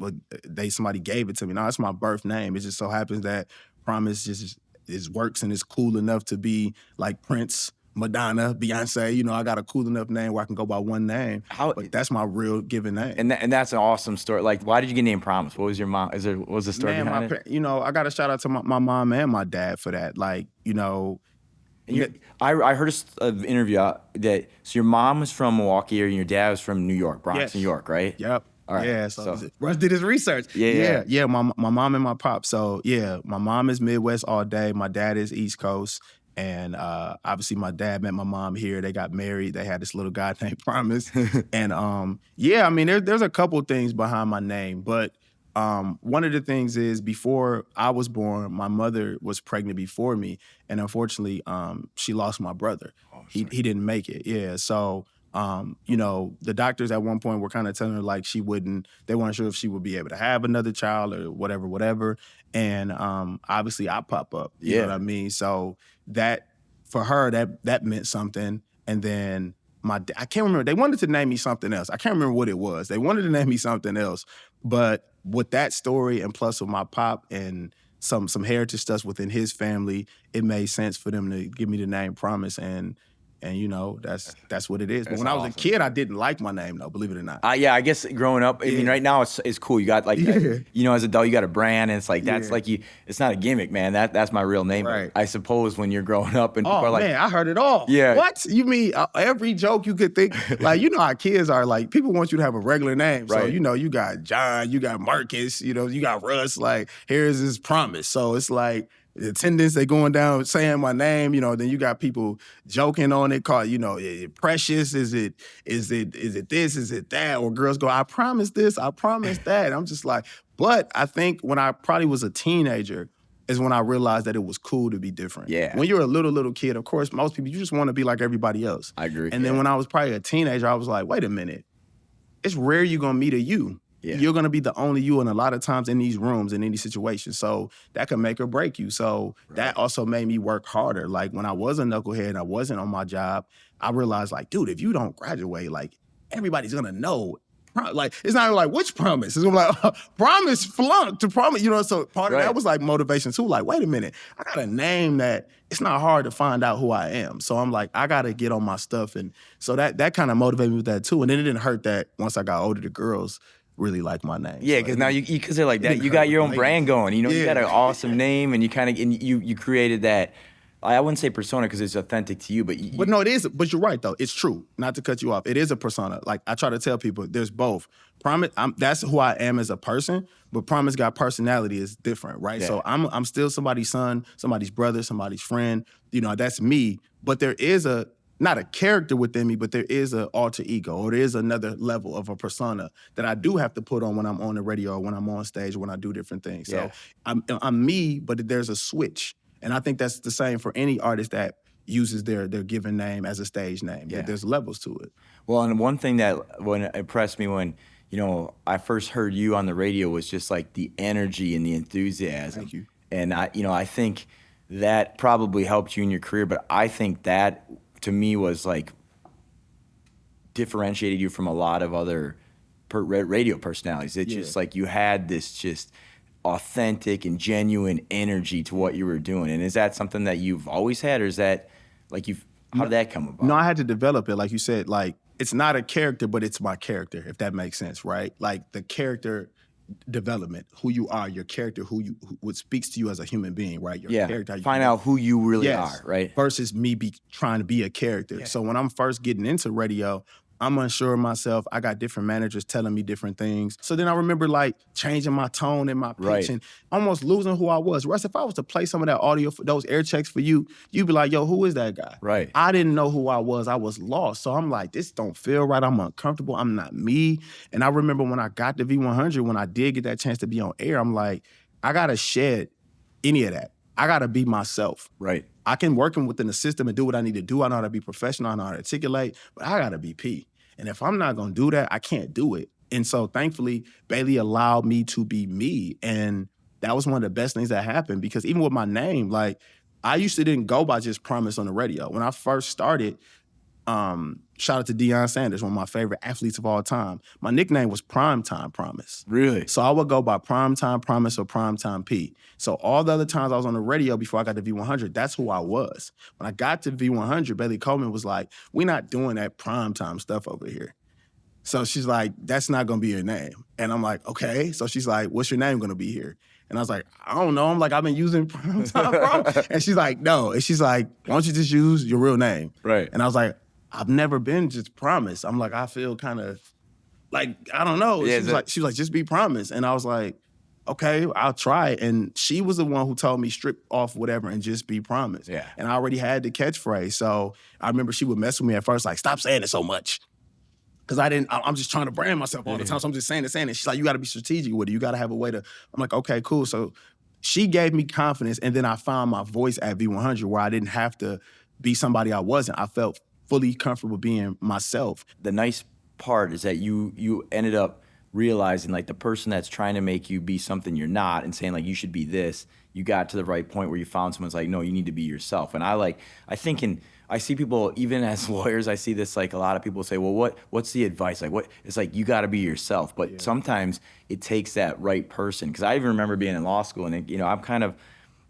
B: somebody gave it to me. No, it's my birth name. It just so happens that Promise just works and is cool enough to be like Prince, Madonna, Beyonce. I got a cool enough name where I can go by one name. But that's my real given name.
A: And that's an awesome story. Like, why did you get named Promise? What was your mom? What was the story behind it?
B: I got a shout out to my mom and my dad for that. Like,
A: I heard an interview that so your mom was from Milwaukee and your dad was from New York, Bronx, New York, right?
B: Yep.
A: All right.
B: Yeah, so Russ did his research. Yeah. My mom and my pop. So yeah, my mom is Midwest all day. My dad is East Coast. And obviously my dad met my mom here. They got married. They had this little guy named Promise. And I mean, there's a couple things behind my name. But one of the things is before I was born, my mother was pregnant before me. And unfortunately, she lost my brother. He didn't make it. Yeah. So, the doctors at one point were kind of telling her like they weren't sure if she would be able to have another child or whatever. And obviously I pop up. You know what I mean? So that for her, that meant something. And then I can't remember. They wanted to name me something else. I can't remember what it was. They wanted to name me something else. But with that story and plus with my pop and some heritage stuff within his family, it made sense for them to give me the name Promise. And that's what it is. But when I was a kid, I didn't like my name though, believe it or not.
A: I guess growing up, I mean, right now it's cool. You got like, as adult, you got a brand, and it's like that's like it's not a gimmick, man. That's my real name.
B: Right.
A: I suppose when you're growing up and people are like,
B: man, I heard it all.
A: Yeah.
B: What you mean? Every joke you could think, like how kids are. Like people want you to have a regular name.
A: Right.
B: So you got John, you got Marcus, you got Russ. Like here's his Promise. So it's like. The attendants, they going down saying my name, then you got people joking on it, called, Precious, is it this, is it that? Or girls go, I promise this, I promise that. I'm just like, but I think when I probably was a teenager is when I realized that it was cool to be different.
A: Yeah.
B: When you're a little kid, of course, most people, you just want to be like everybody else.
A: I agree.
B: And then when I was probably a teenager, I was like, wait a minute, it's rare you're going to meet a you. Yeah. You're going to be the only you, and a lot of times in these rooms and in these situations. So that can make or break you. So that also made me work harder. Like when I was a knucklehead and I wasn't on my job, I realized like, dude, if you don't graduate, like everybody's going to know. Like, it's not like, which Promise? It's gonna be like, Promise flunked to Promise, so part of that was like motivation too. Like, wait a minute, I got a name that it's not hard to find out who I am. So I'm like, I gotta get on my stuff. And so that kind of motivated me with that too. And then it didn't hurt that once I got older, the girls really like my name.
A: Yeah, because now because they're like that, you got your own brand going. You got an awesome name, and you created that. I wouldn't say persona because it's authentic to you, but
B: no, it is. But you're right though. It's true. Not to cut you off. It is a persona. Like I try to tell people, there's both. Promise, that's who I am as a person, but Promise got personality is different, right? Yeah. So I'm still somebody's son, somebody's brother, somebody's friend. That's me. But there is not a character within me, but there is an alter ego, or there is another level of a persona that I do have to put on when I'm on the radio, or when I'm on stage, or when I do different things. So I'm me, but there's a switch. And I think that's the same for any artist that uses their given name as a stage name. Yeah. There's levels to it.
A: Well, and one thing that impressed me when I first heard you on the radio was just like the energy and the enthusiasm.
B: Thank you.
A: And I think that probably helped you in your career, but I think that to me was like differentiated you from a lot of other radio personalities. It's just like you had this just authentic and genuine energy to what you were doing. And is that something that you've always had, or is that like how did that come about?
B: No, I had to develop it. Like you said, like it's not a character, but it's my character, if that makes sense, right? Like the character development, who you are, your character, what speaks to you as a human being, right? Your character.
A: Find out who you really are, right?
B: Versus me trying to be a character. So when I'm first getting into radio, I'm unsure of myself. I got different managers telling me different things. So then I remember like changing my tone and my pitch and almost losing who I was. Russ, if I was to play some of that audio for those air checks for you, you'd be like, yo, who is that guy?
A: Right.
B: I didn't know who I was. I was lost. So I'm like, this don't feel right. I'm uncomfortable. I'm not me. And I remember when I got to V100, when I did get that chance to be on air, I'm like, I got to shed any of that. I got to be myself.
A: Right.
B: I can work within the system and do what I need to do. I know how to be professional. I know how to articulate, but I got to be P. And if I'm not going to do that, I can't do it. And so thankfully, Bailey allowed me to be me. And that was one of the best things that happened, because even with my name, like I used to didn't go by just Promise on the radio. When I first started, shout out to Deion Sanders, one of my favorite athletes of all time. My nickname was Primetime Promise.
A: Really?
B: So I would go by Primetime Promise or Primetime P. So all the other times I was on the radio before I got to V100, that's who I was. When I got to V100, Bailey Coleman was like, we're not doing that primetime stuff over here. So she's like, that's not going to be your name. And I'm like, okay. So she's like, what's your name going to be here? And I was like, I don't know. I'm like, I've been using Primetime. And she's like, no. And she's like, why don't you just use your real name?
A: Right.
B: And I was like, I've never been just Promise. I'm like, I feel kind of like, I don't know.
A: Yeah,
B: she was like, just be Promise. And I was like, okay, I'll try it. And she was the one who told me strip off whatever and just be Promise.
A: Yeah.
B: And I already had the catchphrase. So I remember she would mess with me at first, like, stop saying it so much. Because I'm just trying to brand myself all the time. So I'm just saying it. She's like, you got to be strategic with it. You got to have a way to, I'm like, okay, cool. So she gave me confidence. And then I found my voice at V100 where I didn't have to be somebody I wasn't. I felt fully comfortable being myself.
A: The nice part is that you ended up realizing like the person that's trying to make you be something you're not and saying like you should be this, you got to the right point where you found someone's like, no, you need to be yourself. And I see people, even as lawyers, I see this, like a lot of people say, well, what's the advice? Like it's like, you got to be yourself. But sometimes it takes that right person. Cause I even remember being in law school and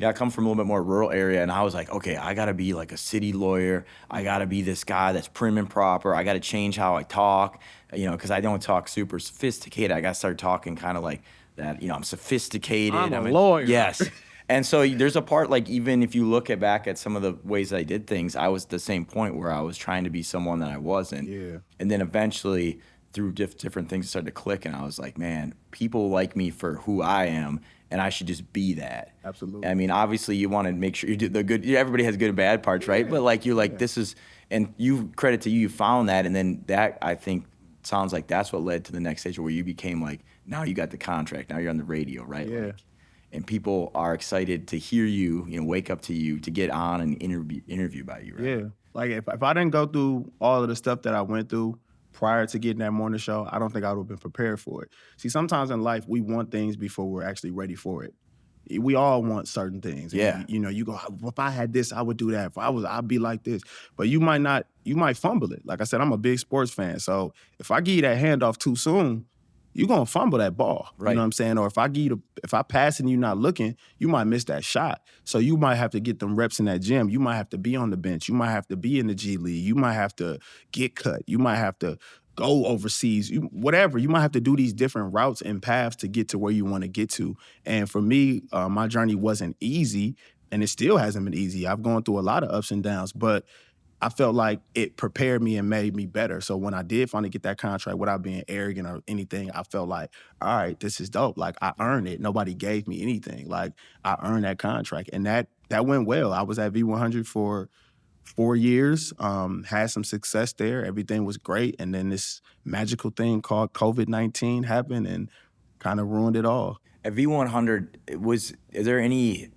A: I come from a little bit more rural area, and I was like, okay, I gotta be like a city lawyer. I gotta be this guy that's prim and proper. I gotta change how I talk, because I don't talk super sophisticated. I gotta start talking kind of like that, I'm sophisticated.
B: I'm a lawyer.
A: Yes. And so there's a part, like, even if you look back at some of the ways that I did things, I was at the same point where I was trying to be someone that I wasn't.
B: Yeah.
A: And then eventually, through different things, it started to click, and I was like, man, people like me for who I am, and I should just be that.
B: Absolutely.
A: I mean, obviously, you want to make sure you do the good. Everybody has good and bad parts, right? But like, you're like, this is, and credit to you, you found that, and then that, I think, sounds like that's what led to the next stage where you became like, now you got the contract, now you're on the radio, right?
B: Yeah.
A: Like, and people are excited to hear you, wake up to you, to get on and interview by you, right?
B: Yeah. Like if I didn't go through all of the stuff that I went through prior to getting that morning show, I don't think I would have been prepared for it. See, sometimes in life, we want things before we're actually ready for it. We all want certain things.
A: Yeah.
B: And, you go, if I had this, I would do that. I'd be like this. But you might fumble it. Like I said, I'm a big sports fan. So if I give you that handoff too soon, you're gonna fumble that ball.
A: Right.
B: You know what I'm saying? Or if I pass and you're not looking, you might miss that shot. So you might have to get them reps in that gym. You might have to be on the bench. You might have to be in the G League. You might have to get cut. You might have to go overseas. Whatever. You might have to do these different routes and paths to get to where you want to get to. And for me, my journey wasn't easy, and it still hasn't been easy. I've gone through a lot of ups and downs, but I felt like it prepared me and made me better. So when I did finally get that contract without being arrogant or anything, I felt like, all right, this is dope. Like, I earned it. Nobody gave me anything. Like, I earned that contract. And that went well. I was at V100 for 4 years, had some success there. Everything was great. And then this magical thing called COVID-19 happened and kind of ruined it all.
A: At V100, is there any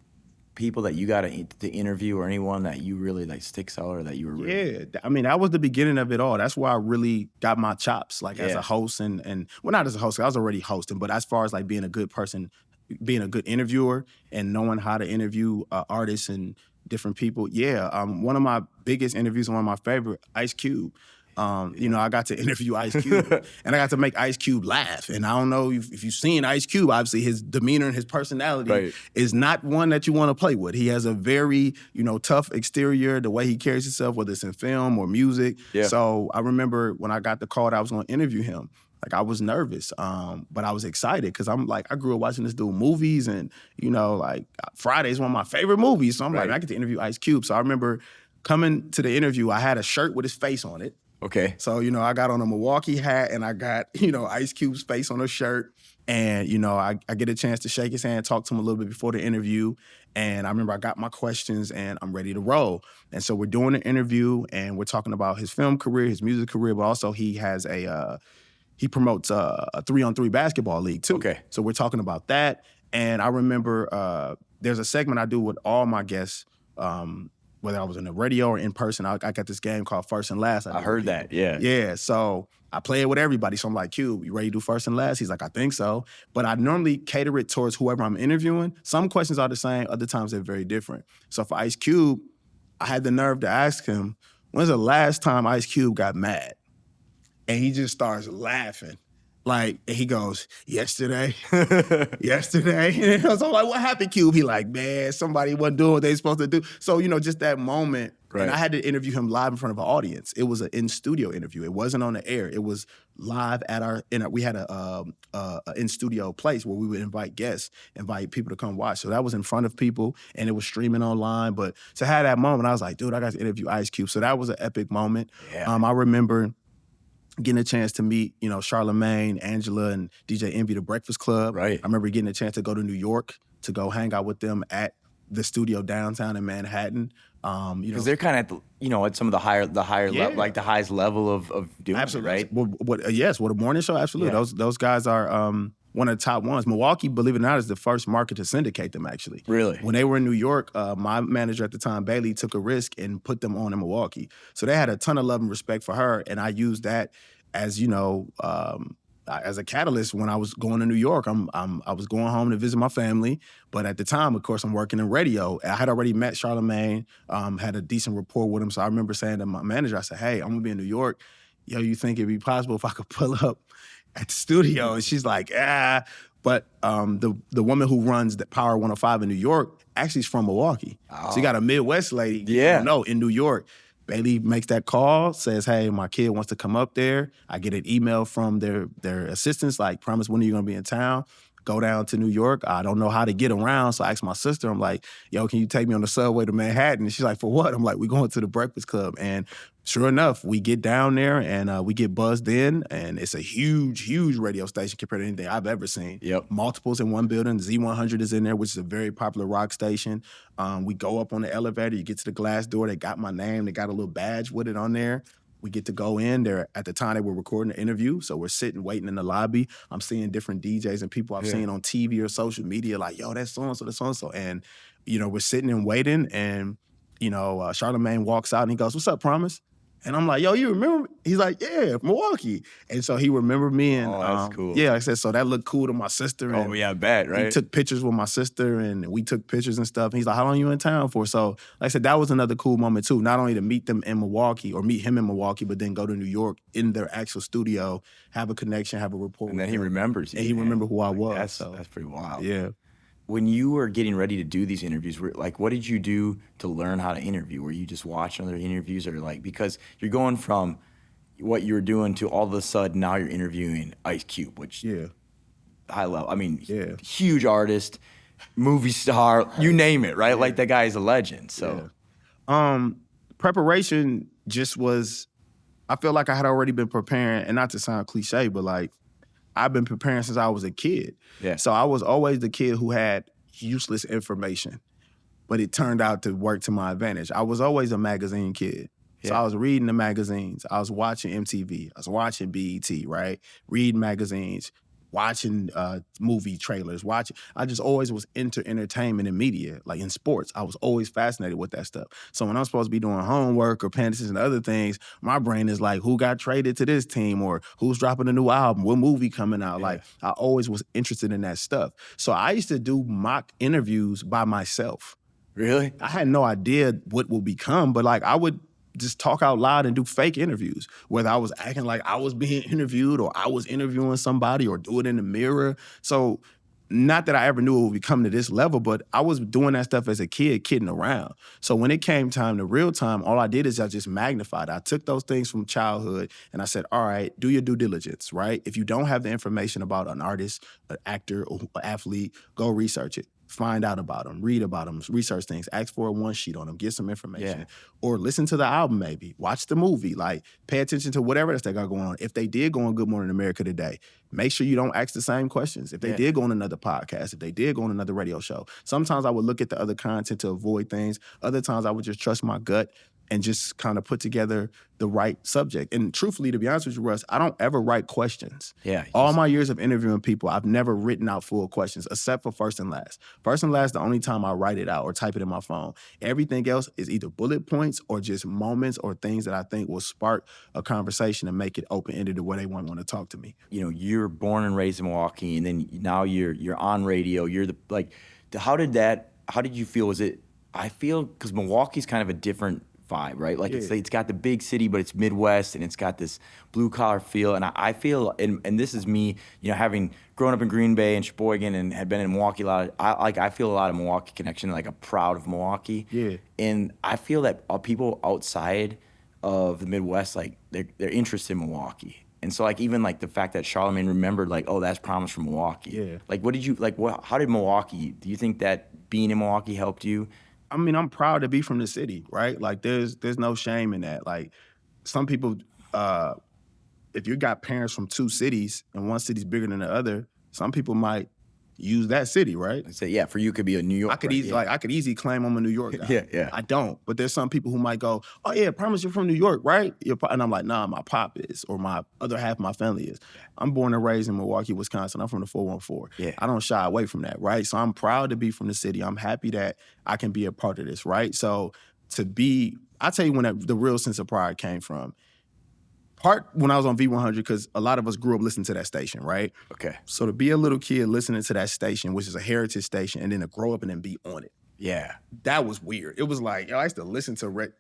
A: people that you got to interview, or anyone that you really like sticks out, or that you were really?
B: Yeah, I mean, that was the beginning of it all. That's where I really got my chops, like as a
A: Yeah.
B: host and well, not as a host, I was already hosting, but as far as like being a good person, being a good interviewer and knowing how to interview artists and different people. Yeah, one of my biggest interviews, one of my favorite, Ice Cube. You know, I got to interview Ice Cube and I got to make Ice Cube laugh. And I don't know if you've seen Ice Cube, obviously his demeanor and his personality
A: Right.
B: is not one that you want to play with. He has a very, you know, tough exterior, the way he carries himself, whether it's in film or music.
A: Yeah.
B: So I remember when I got the call that I was going to interview him, like I was nervous, but I was excited because I'm like, I grew up watching this dude movies and, you know, like Friday's one of my favorite movies. So I'm like,
A: Right.
B: I get to interview Ice Cube. So I remember coming to the interview, I had a shirt with his face on it.
A: Okay.
B: So, you know, I got on a Milwaukee hat and I got, you know, Ice Cube's face on a shirt. And, you know, I get a chance to shake his hand, talk to him a little bit before the interview. And I remember I got my questions and I'm ready to roll. And so we're doing an interview and we're talking about his film career, his music career, but also he has he promotes a 3-on-3 basketball league too.
A: Okay.
B: So we're talking about that. And I remember there's a segment I do with all my guests, whether I was in the radio or in person. I got this game called First and Last.
A: I heard that. Yeah.
B: Yeah, so I play it with everybody. So I'm like, Q, you ready to do first and last? He's like, I think so. But I normally cater it towards whoever I'm interviewing. Some questions are the same, other times they're very different. So for Ice Cube, I had the nerve to ask him, when's the last time Ice Cube got mad? And he just starts laughing. Like, and he goes, yesterday. Yesterday. And I was like, what happened, Cube? He like, man, somebody wasn't doing what they supposed to do. So, you know, just that moment.
A: Right.
B: And I had to interview him live in front of an audience. It was an in-studio interview. It wasn't on the air. It was live at we had a in-studio place where we would invite guests, invite people to come watch. So that was in front of people and it was streaming online. But to have that moment, I was like, dude, I got to interview Ice Cube. So that was an epic moment.
A: Yeah.
B: I remember getting a chance to meet, you know, Charlamagne, Angela, and DJ Envy, the Breakfast Club.
A: Right.
B: I remember getting a chance to go to New York to go hang out with them at the studio downtown in Manhattan. You know,
A: Because they're kind of at the, you know, at some of the higher
B: Yeah.
A: like the highest level of doing
B: absolutely,
A: it, right?
B: Yes, a morning show, absolutely.
A: Yeah.
B: Those guys are one of the top ones. Milwaukee, believe it or not, is the first market to syndicate them, actually.
A: Really?
B: When they were in New York, my manager at the time, Bailey, took a risk and put them on in Milwaukee. So they had a ton of love and respect for her, and I used that as, you know, as a catalyst when I was going to New York. I was going home to visit my family, but at the time, of course, I'm working in radio. I had already met Charlamagne, had a decent rapport with him. So I remember saying to my manager, I said, hey, I'm gonna be in New York. Yo, you think it'd be possible if I could pull up at the studio? And she's like, ah. But the woman who runs the Power 105 in New York actually is from Milwaukee. So you got a Midwest lady,
A: Yeah.
B: no, in New York. Bailey makes that call, says, hey, my kid wants to come up there. I get an email from their assistants, like, promise, when are you gonna be in town? Go down to New York. I don't know how to get around. So I asked my sister, I'm like, yo, can you take me on the subway to Manhattan? And she's like, for what? I'm like, we're going to the Breakfast Club. And sure enough, we get down there and we get buzzed in, and it's a huge, huge radio station compared to anything I've ever seen.
A: Yep.
B: Multiples in one building. Z100 is in there, which is a very popular rock station. We go up on the elevator. You get to the glass door. They got my name. They got a little badge with it on there. We get to go in there. At the time, they were recording the interview, so we're sitting, waiting in the lobby. I'm seeing different DJs and people I've seen on TV or social media, like, yo, that's so-and-so, that's so-and-so. And, you know, we're sitting and waiting, and, you know, Charlamagne walks out, and he goes, what's up, Promise? And I'm like, yo, you remember me? He's like, yeah, Milwaukee. And so he remembered me. And
A: that's cool.
B: Yeah, like I said, so that looked cool to my sister. And
A: Oh, yeah, I bet, right?
B: he took pictures with my sister, and we took pictures and stuff. And he's like, how long you in town for? So, like I said, that was another cool moment too. Not only to meet them in Milwaukee or meet him in Milwaukee, but then go to New York in their actual studio, have a connection, have a rapport.
A: And then
B: with
A: he
B: them.
A: remembers you.
B: And he
A: man.
B: remembered who I
A: Like,
B: was.
A: That's pretty wild.
B: Yeah.
A: When you were getting ready to do these interviews, like, what did you do to learn how to interview? Were you just watching other interviews, or like, because you're going from what you were doing to all of a sudden now you're interviewing Ice Cube, which
B: Yeah.
A: high level. I mean,
B: Yeah.
A: huge artist, movie star, you name it, right? Like, that guy is a legend. So
B: Preparation just was, I feel like I had already been preparing, and not to sound cliche, but like, I've been preparing since I was a kid.
A: Yeah.
B: So I was always the kid who had useless information, but it turned out to work to my advantage. I was always a magazine kid. So
A: Yeah.
B: I was reading the magazines. I was watching MTV. I was watching BET, right? Reading magazines, watching movie trailers, I just always was into entertainment and media, like in sports. I was always fascinated with that stuff. So when I'm supposed to be doing homework or paying attention to other things, my brain is like, who got traded to this team, or who's dropping a new album, what movie coming out?
A: Yeah.
B: Like, I always was interested in that stuff. So I used to do mock interviews by myself.
A: Really?
B: I had no idea what will become, but like I would just talk out loud and do fake interviews, whether I was acting like I was being interviewed or I was interviewing somebody, or do it in the mirror. So not that I ever knew it would become to this level, but I was doing that stuff as a kid, kidding around. So when it came time to real time, all I did is I just magnified. I took those things from childhood and I said, all right, do your due diligence, right? If you don't have the information about an artist, an actor, or an athlete, go research it. Find out about them, read about them, research things, ask for a one sheet on them, get some information.
A: Yeah.
B: Or listen to the album maybe, watch the movie, like pay attention to whatever else they got going on. If they did go on Good Morning America today, make sure you don't ask the same questions. If they did go on another podcast, if they did go on another radio show, sometimes I would look at the other content to avoid things. Other times I would just trust my gut and just kind of put together the right subject. And truthfully, to be honest with you, Russ, I don't ever write questions.
A: Yeah.
B: All my years of interviewing people, I've never written out full questions, except for first and last. First and last, the only time I write it out or type it in my phone. Everything else is either bullet points or just moments or things that I think will spark a conversation and make it open-ended to where they want to talk to me.
A: You know, you're born and raised in Milwaukee, and then now you're on radio. You're how did you feel? I feel, because Milwaukee's kind of a different vibe, right? Like it's got the big city, but it's Midwest, and it's got this blue collar feel. And I feel, and this is me, you know, having grown up in Green Bay and Sheboygan and had been in Milwaukee a lot. I feel a lot of Milwaukee connection, like I'm proud of Milwaukee.
B: Yeah.
A: And I feel that people outside of the Midwest, like they're interested in Milwaukee. And so like even like the fact that Charlemagne remembered like, oh, that's Promise from Milwaukee.
B: Yeah.
A: Like how did Milwaukee, do you think that being in Milwaukee helped you?
B: I mean, I'm proud to be from the city, right? Like there's no shame in that. Like some people, if you got parents from two cities and one city's bigger than the other, some people might use that city, right?
A: I'd say, yeah, for you it could be a New York.
B: I could easily claim I'm a New York guy.
A: Yeah.
B: I don't, but there's some people who might go, "Oh yeah, Promise you're from New York, right?" And I'm like, "Nah, my pop is, or my other half of my family is." I'm born and raised in Milwaukee, Wisconsin. I'm from the 414.
A: Yeah.
B: I don't shy away from that, right? So I'm proud to be from the city. I'm happy that I can be a part of this, right? So I'll tell you when the real sense of pride came from. Part when I was on V100, because a lot of us grew up listening to that station, right?
A: Okay.
B: So to be a little kid listening to that station, which is a heritage station, and then to grow up and then be on it,
A: Yeah.
B: that was weird. It was like, I used to listen to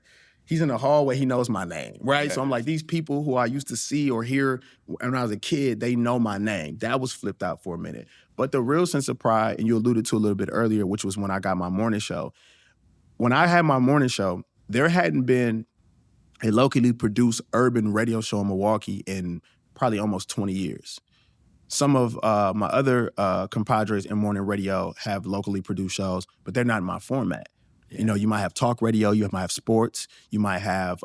B: he's in the hallway, he knows my name, right?
A: Yeah.
B: So I'm like, these people who I used to see or hear when I was a kid, they know my name. That was flipped out for a minute. But the real sense of pride, and you alluded to a little bit earlier, which was when I got my morning show. When I had my morning show, there hadn't been a locally produced urban radio show in Milwaukee in probably almost 20 years. Some of my other compadres in morning radio have locally produced shows, but they're not in my format. Yeah. You know, you might have talk radio, you might have sports, you might have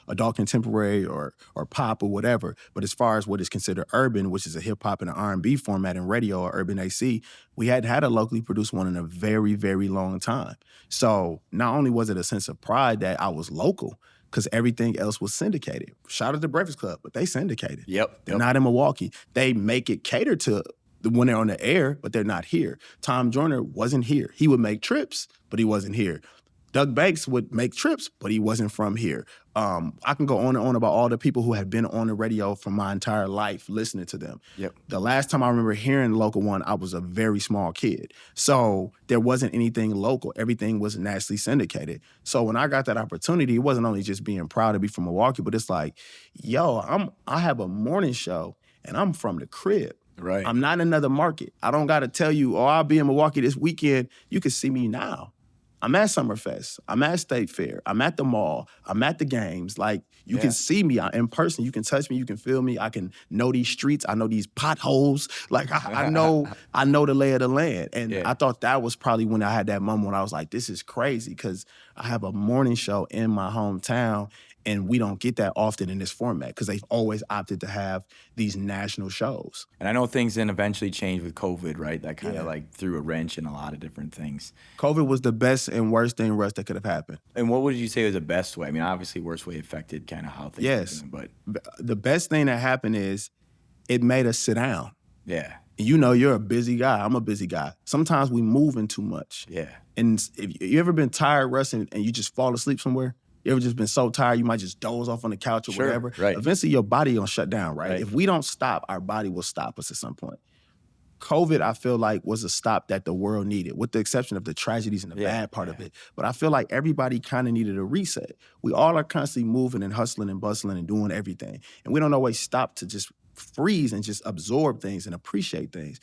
B: adult contemporary or pop or whatever. But as far as what is considered urban, which is a hip hop and an R&B format in radio or urban AC, we hadn't had a locally produced one in a very, very long time. So not only was it a sense of pride that I was local, because everything else was syndicated. Shout out to Breakfast Club, but they syndicated.
A: Yep.
B: They're not in Milwaukee. They make it cater to when they're on the air, but they're not here. Tom Joyner wasn't here. He would make trips, but he wasn't here. Doug Banks would make trips, but he wasn't from here. I can go on and on about all the people who had been on the radio for my entire life, listening to them.
A: Yep.
B: The last time I remember hearing Local One, I was a very small kid. So there wasn't anything local. Everything was nationally syndicated. So when I got that opportunity, it wasn't only just being proud to be from Milwaukee, but it's like, yo, I have a morning show and I'm from the crib.
A: Right.
B: I'm not in another market. I don't got to tell you, oh, I'll be in Milwaukee this weekend. You can see me now. I'm at Summerfest. I'm at State Fair. I'm at the mall. I'm at the games. Like, you can see me in person. You can touch me. You can feel me. I can know these streets. I know these potholes. Like, I know the lay of the land. And I thought that was probably when I had that moment when I was like, this is crazy, because I have a morning show in my hometown, and we don't get that often in this format because they've always opted to have these national shows.
A: And I know things then eventually changed with COVID, right? That kind of like threw a wrench in a lot of different things.
B: COVID was the best and worst thing, Russ, that could have happened.
A: And what would you say was the best way? I mean, obviously, worst way affected kind of how things
B: Yes.
A: were doing,
B: but the best thing that happened is it made us sit down.
A: Yeah.
B: And you know, you're a busy guy. I'm a busy guy. Sometimes we moving too much.
A: Yeah.
B: And if you ever been tired wrestling and you just fall asleep somewhere, you ever just been so tired you might just doze off on the couch or
A: Sure,
B: whatever.
A: right.
B: Eventually your body gonna shut down, right?
A: Right.
B: If we don't stop, our body will stop us at some point. COVID, I feel like, was a stop that the world needed, with the exception of the tragedies and the bad part of it. But I feel like everybody kind of needed a reset. We all are constantly moving and hustling and bustling and doing everything. And we don't always stop to just freeze and just absorb things and appreciate things.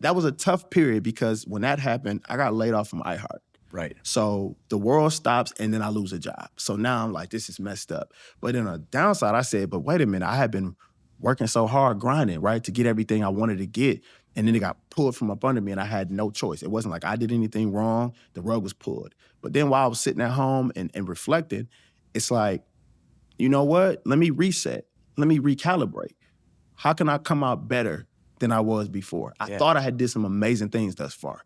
B: That was a tough period because when that happened, I got laid off from iHeart.
A: Right.
B: So the world stops and then I lose a job. So now I'm like, this is messed up. But on a downside, I said, but wait a minute, I had been working so hard, grinding, right, to get everything I wanted to get. And then it got pulled from up under me and I had no choice. It wasn't like I did anything wrong. The rug was pulled. But then while I was sitting at home and reflecting, it's like, you know what? Let me reset. Let me recalibrate. How can I come out better than I was before? I thought I had did some amazing things thus far.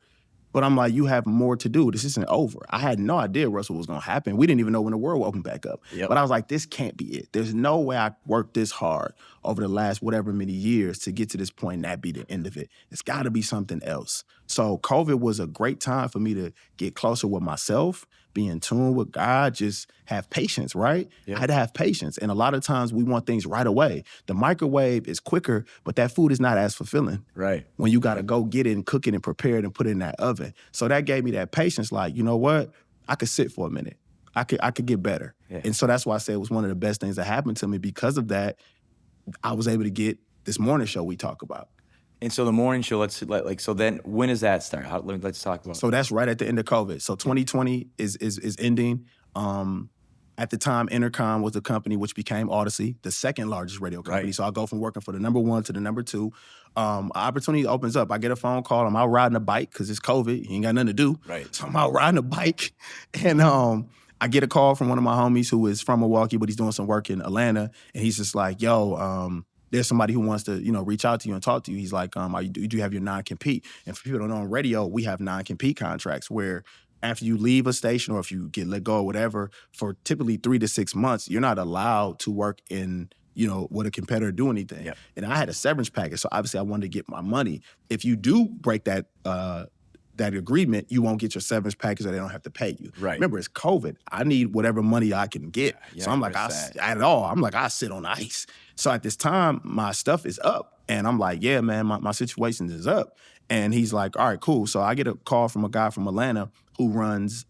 B: But I'm like, you have more to do. This isn't over. I had no idea Russell was gonna happen. We didn't even know when the world opened back up. But I was like, this can't be it. There's no way I worked this hard over the last whatever many years to get to this point and that be the end of it. It's gotta be something else. So COVID was a great time for me to get closer with myself, be in tune with God, just have patience, right? I had to have patience. And a lot of times we want things right away. The microwave is quicker, but that food is not as fulfilling.
A: Right.
B: When you gotta go get it and cook it and prepare it and put it in that oven. So that gave me that patience, like, you know what? I could sit for a minute. I could get better. And so that's why I say it was one of the best things that happened to me. Because of that, I was able to get this morning show we talk about.
A: And so the morning show, so then when does that start? Let's talk about.
B: So that's right at the end of COVID. So 2020 is ending. At the time, Intercom was the company which became Odyssey, the second largest radio company.
A: Right.
B: So I'll go from working for the number one to the number two. Opportunity opens up. I get a phone call. I'm out riding a bike because it's COVID. You ain't got nothing to do.
A: Right.
B: So I'm out riding a bike. And I get a call from one of my homies who is from Milwaukee, but he's doing some work in Atlanta. And he's just like, yo, there's somebody who wants to, reach out to you and talk to you. He's like, do you have your non-compete? And for people who don't know, on radio, we have non-compete contracts where after you leave a station or if you get let go or whatever, for typically 3 to 6 months, you're not allowed to work in, with a competitor do anything. And I had a severance package, so obviously I wanted to get my money. If you do break that agreement, you won't get your severance package or they don't have to pay you.
A: Right.
B: Remember, it's COVID. I need whatever money I can get. So I'm like, I sit on ice. So at this time, my stuff is up. And I'm like, yeah, man, my situation is up. And he's like, all right, cool. So I get a call from a guy from Atlanta who runs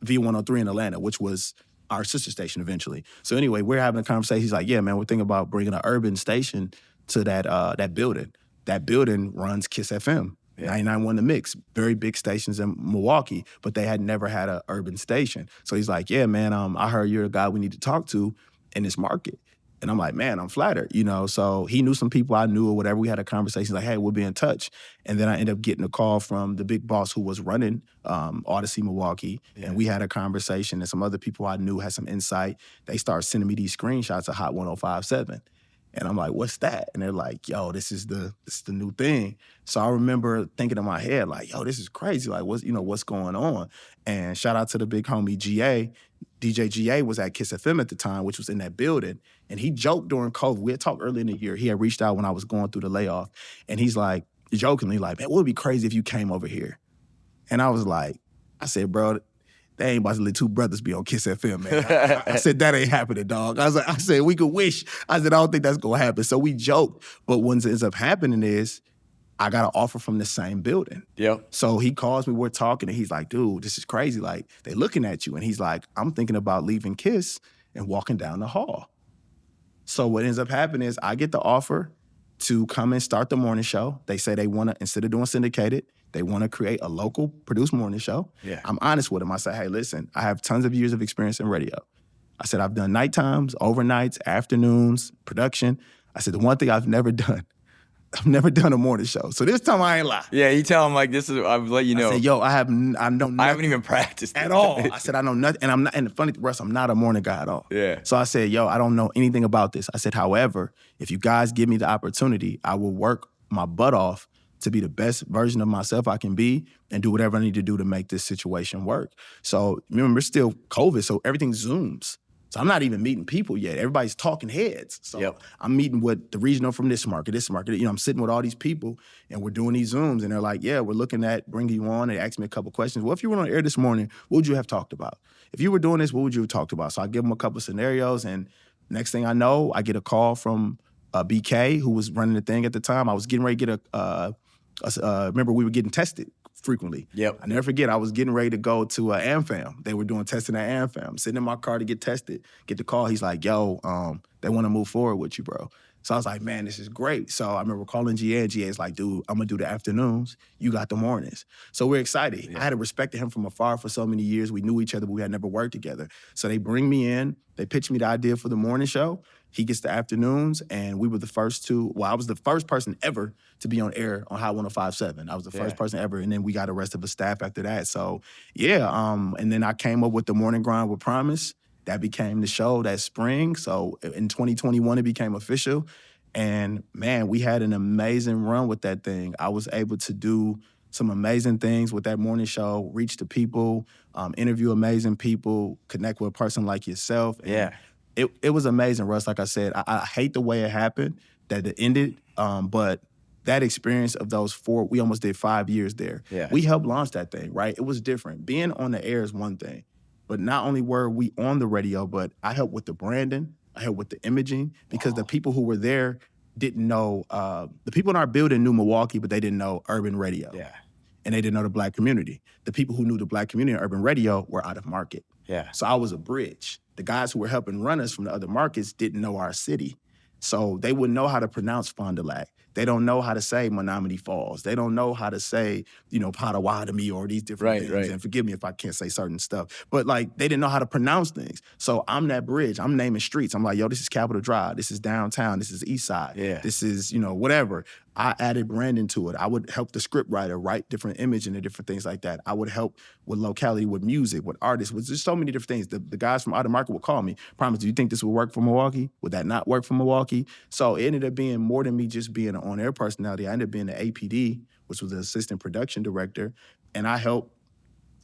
B: V103 in Atlanta, which was our sister station eventually. So anyway, we're having a conversation. He's like, yeah, man, we're thinking about bringing an urban station to that building. That building runs Kiss FM. 99.1 The Mix, very big stations in Milwaukee, but they had never had an urban station. So he's like, yeah, man, I heard you're the guy we need to talk to in this market. And I'm like, man, I'm flattered, So he knew some people I knew or whatever. We had a conversation like, hey, we'll be in touch. And then I ended up getting a call from the big boss who was running Odyssey Milwaukee. And we had a conversation and some other people I knew had some insight. They started sending me these screenshots of Hot 105.7. And I'm like, what's that? And they're like, yo, this is the new thing. So I remember thinking in my head, like, yo, this is crazy. Like, what's going on? And shout out to the big homie GA. DJ GA was at Kiss FM at the time, which was in that building. And he joked during COVID. We had talked early in the year. He had reached out when I was going through the layoff. And he's like, jokingly like, man, what would be crazy if you came over here? And I was like, I said, bro, they ain't about to let two brothers be on Kiss FM, man. I said, that ain't happening, dog. I said, we could wish. I said, I don't think that's gonna happen. So we joked. But what ends up happening is I got an offer from the same building. So he calls me, we're talking, and he's like, dude, this is crazy. Like, they looking at you. And he's like, I'm thinking about leaving Kiss and walking down the hall. So what ends up happening is I get the offer to come and start the morning show. They say they wanna, instead of doing syndicated, they want to create a local produced morning show. I'm honest with them. I say, hey, listen, I have tons of years of experience in radio. I said, I've done night times, overnights, afternoons, production. I said, the one thing I've never done a morning show. So this time I ain't lie.
A: Yeah, you tell them like this is. I'll let you know.
B: I said, yo, I know nothing.
A: I haven't even practiced
B: at all. I said, I know nothing, and I'm not. And the funny, Russ, I'm not a morning guy at all. So I said, yo, I don't know anything about this. I said, however, if you guys give me the opportunity, I will work my butt off to be the best version of myself I can be and do whatever I need to do to make this situation work. So remember, it's still COVID, so everything Zooms. So I'm not even meeting people yet. Everybody's talking heads. So
A: Yep.
B: I'm meeting with the regional from this market. You know, I'm sitting with all these people and we're doing these Zooms and they're like, yeah, we're looking at bringing you on. They asked me a couple questions. Well, if you were on air this morning, what would you have talked about? If you were doing this, what would you have talked about? So I give them a couple scenarios and next thing I know, I get a call from BK, who was running the thing at the time. I was getting ready to get remember we were getting tested frequently.
A: Yep.
B: I never forget, I was getting ready to go to AmFam. They were doing testing at AmFam. Sitting in my car to get tested, get the call. He's like, yo, they want to move forward with you, bro. So I was like, man, this is great. So I remember calling GA, and GA's like, dude, I'm going to do the afternoons. You got the mornings. So we're excited.
A: Yeah.
B: I had respected him from afar for so many years. We knew each other, but we had never worked together. So they bring me in. They pitch me the idea for the morning show. He gets the afternoons, and we were the first two. Well, I was the first person ever to be on air on High 105.7. I was the first person ever, and then we got the rest of the staff after that. So, yeah, and then I came up with the Morning Grind with Promise. That became the show that spring. So in 2021, it became official. And, man, we had an amazing run with that thing. I was able to do some amazing things with that morning show, reach the people, interview amazing people, connect with a person like yourself. And
A: Yeah.
B: It was amazing, Russ. Like I said, I hate the way it happened, that it ended, but that experience of those we almost did 5 years there.
A: Yeah.
B: We helped launch that thing, right? It was different. Being on the air is one thing, but not only were we on the radio, but I helped with the branding, I helped with the imaging, because the people who were there didn't know, the people in our building knew Milwaukee, but they didn't know urban radio.
A: Yeah.
B: And they didn't know the Black community. The people who knew the Black community in urban radio were out of market.
A: Yeah.
B: So I was a bridge. The guys who were helping run us from the other markets didn't know our city. So they wouldn't know how to pronounce Fond du Lac. They don't know how to say Menominee Falls. They don't know how to say, Potawatomi or these different things.
A: Right.
B: And forgive me if I can't say certain stuff. But like, they didn't know how to pronounce things. So I'm that bridge. I'm naming streets. I'm like, yo, this is Capitol Drive. This is downtown. This is East Side.
A: Yeah.
B: This is, whatever. I added branding to it. I would help the script writer write different imaging and different things like that. I would help with locality, with music, with artists, with just so many different things. The guys from out of market would call me, Promise, do you think this would work for Milwaukee? Would that not work for Milwaukee? So it ended up being more than me just being an on-air personality. I ended up being the APD, which was the assistant production director, and I helped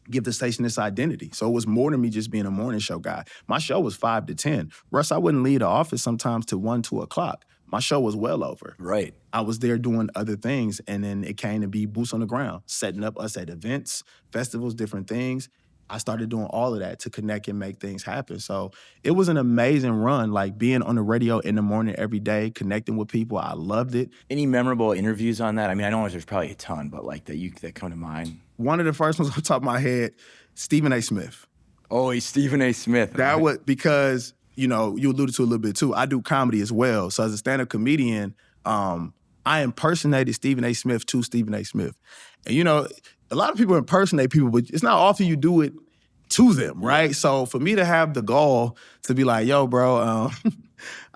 B: give the station this identity. So it was more than me just being a morning show guy. My show was 5 to 10. Russ, I wouldn't leave the office sometimes to 1, 2 o'clock. My show was well over.
A: Right.
B: I was there doing other things, and then it came to be boots on the ground, setting up us at events, festivals, different things. I started doing all of that to connect and make things happen. So it was an amazing run, like being on the radio in the morning every day, connecting with people. I loved it.
A: Any memorable interviews on that? I mean, I know there's probably a ton, but like that come to mind.
B: One of the first ones on top of my head, Stephen A. Smith.
A: Oh, he's Stephen A. Smith.
B: That was because, you alluded to a little bit too. I do comedy as well. So as a stand-up comedian, I impersonated Stephen A. Smith to Stephen A. Smith. And, a lot of people impersonate people, but it's not often you do it to them, right? So for me to have the gall to be like, yo, bro,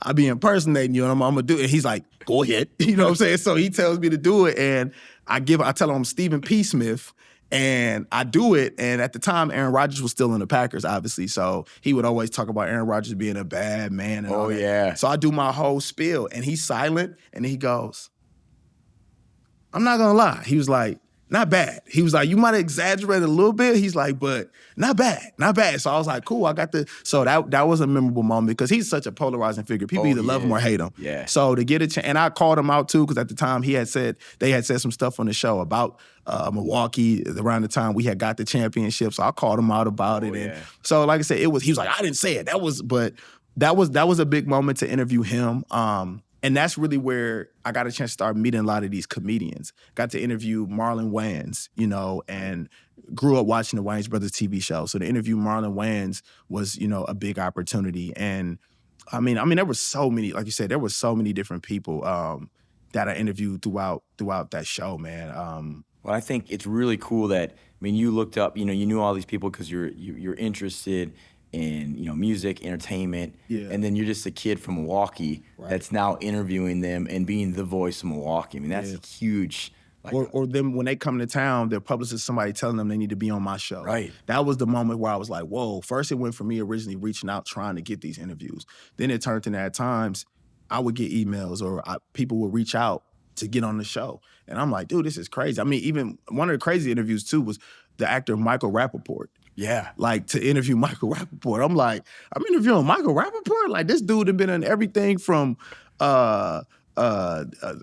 B: I be impersonating you and I'm gonna do it. And he's like, go ahead. You know what I'm saying? So he tells me to do it and I tell him I'm Stephen P. Smith and I do it. And at the time, Aaron Rodgers was still in the Packers, obviously. So he would always talk about Aaron Rodgers being a bad man and all that.
A: Yeah.
B: So I do my whole spiel and he's silent and he goes, I'm not gonna lie. He was like, not bad. He was like, you might have exaggerated a little bit. He's like, but not bad, not bad. So I was like, cool, so that was a memorable moment because he's such a polarizing figure. People either love him or hate him.
A: Yeah.
B: So to get a chance, and I called him out too, because at the time they had said some stuff on the show about Milwaukee around the time we had got the championship. So I called him out about it. And so like I said, he was like, I didn't say it. That was a big moment to interview him. And that's really where I got a chance to start meeting a lot of these comedians. Got to interview Marlon Wayans, and grew up watching the Wayans Brothers TV show. So to interview Marlon Wayans was, a big opportunity. And I mean, there were so many, like you said, there were so many different people that I interviewed throughout that show, man.
A: Well, I think it's really cool that, you looked up, you knew all these people because you're interested in, music, entertainment, and then you're just a kid from Milwaukee that's now interviewing them and being the voice of Milwaukee. That's huge.
B: Or them when they come to town, their publicist, somebody telling them they need to be on my show.
A: Right.
B: That was the moment where I was like, whoa. First, it went from me originally reaching out, trying to get these interviews. Then it turned into at times I would get emails or people would reach out to get on the show. And I'm like, dude, this is crazy. Even one of the crazy interviews too was the actor Michael Rappaport.
A: Yeah.
B: like to interview Michael Rappaport. I'm like, I'm interviewing Michael Rappaport? Like this dude had been in everything from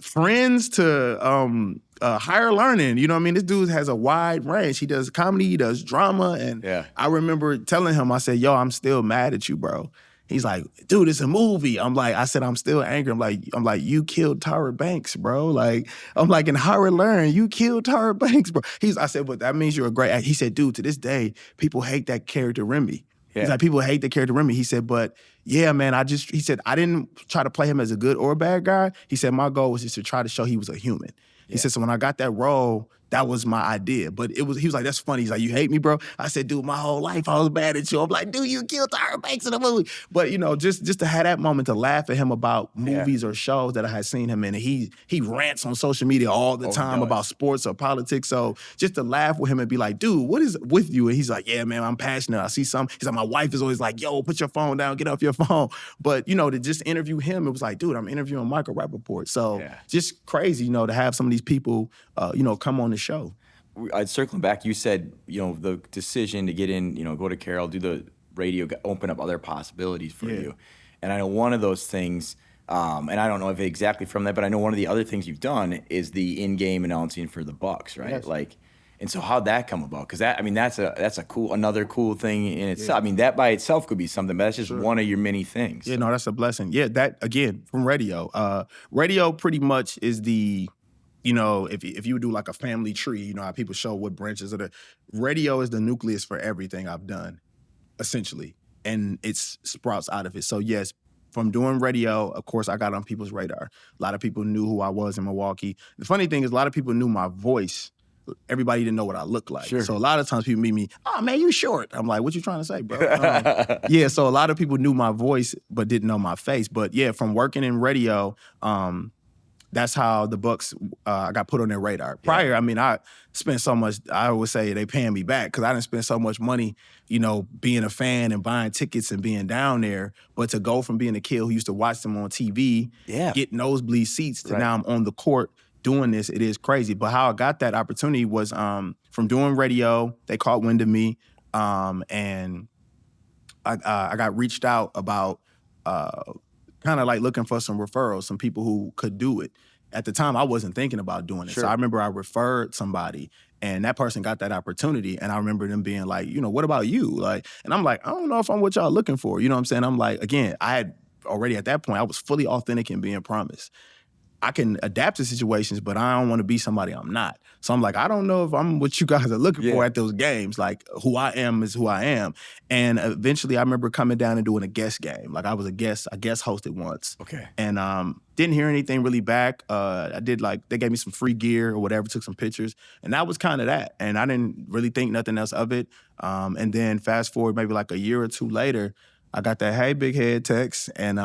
B: Friends to Higher Learning. You know what I mean? This dude has a wide range. He does comedy, he does drama. And
A: Yeah.
B: I remember telling him, I said, yo, I'm still mad at you, bro. He's like, dude, it's a movie. I said, I'm still angry. I'm like, you killed Tyra Banks, bro. Like, I'm like, in Higher Learn, you killed Tyra Banks, bro. I said, but that means you're a great actor. He said, dude, to this day, people hate that character Remy.
A: Yeah.
B: He's like, people hate the character Remy. He said, but yeah, man, he said, I didn't try to play him as a good or a bad guy. He said, my goal was just to try to show he was a human. He said, so when I got that role, that was my idea. But he was like, that's funny. He's like, you hate me, bro? I said, dude, my whole life I was mad at you. I'm like, dude, you killed Tyra Banks in the movie. But, you know, just to have that moment to laugh at him about movies or shows that I had seen him in. And he rants on social media all the time about sports or politics. So just to laugh with him and be like, dude, what is with you? And he's like, yeah, man, I'm passionate. I see something. He's like, my wife is always like, yo, put your phone down, get off your phone. But, you know, to just interview him, it was like, dude, I'm interviewing Michael Rappaport. So just crazy, you know, to have some of these people, you know, come on the show.
A: I'd circling back, you said, you know, the decision to get in, you know, go to Carroll, do the radio, open up other possibilities for you. And I know one of those things, and I don't know if exactly from that, but I know one of the other things you've done is the in-game announcing for the Bucks, right?
B: Yes.
A: Like, and so how'd that come about? Because that, I mean, that's another cool thing in itself. I mean, that by itself could be something, but that's just one of your many things.
B: Yeah, no, that's a blessing. Yeah, that again from radio. Radio pretty much is the, you know, if you do like a family tree, you know how people show what branches of the radio is the nucleus for everything I've done, essentially, and it sprouts out of it. So yes, from doing radio, of course, I got on people's radar. A lot of people knew who I was in Milwaukee. The funny thing is, a lot of people knew my voice. Everybody didn't know what I looked like.
A: Sure.
B: So a lot of times people meet me, oh man, you short. I'm like, what you trying to say, bro? Yeah, so a lot of people knew my voice but didn't know my face. But yeah, from working in radio, that's how the Bucks I got put on their radar. Prior, I mean, I spent so much, I always say they paying me back because I didn't spend so much money, you know, being a fan and buying tickets and being down there. But to go from being a kid who used to watch them on TV, get nosebleed seats, to now I'm on the court doing this, it is crazy. But how I got that opportunity was from doing radio. They caught wind of me, and I got reached out about kind of like looking for some referrals, some people who could do it. At the time, I wasn't thinking about doing it. So I remember I referred somebody and that person got that opportunity. And I remember them being like, you know, what about you? Like, and I'm like, I don't know if I'm what y'all looking for. You know what I'm saying? I'm like, again, I had already at that point, I was fully authentic in being promised. I can adapt to situations, but I don't want to be somebody I'm not. So I'm like, I don't know if I'm what you guys are looking for at those games. Like, who I am is who I am. And eventually I remember coming down and doing a guest game. Like, I guest hosted once.
A: Okay.
B: And didn't hear anything really back. I did they gave me some free gear or whatever, took some pictures. And that was kind of that. And I didn't really think nothing else of it. And then fast forward maybe like a year or two later, I got that hey big head text, and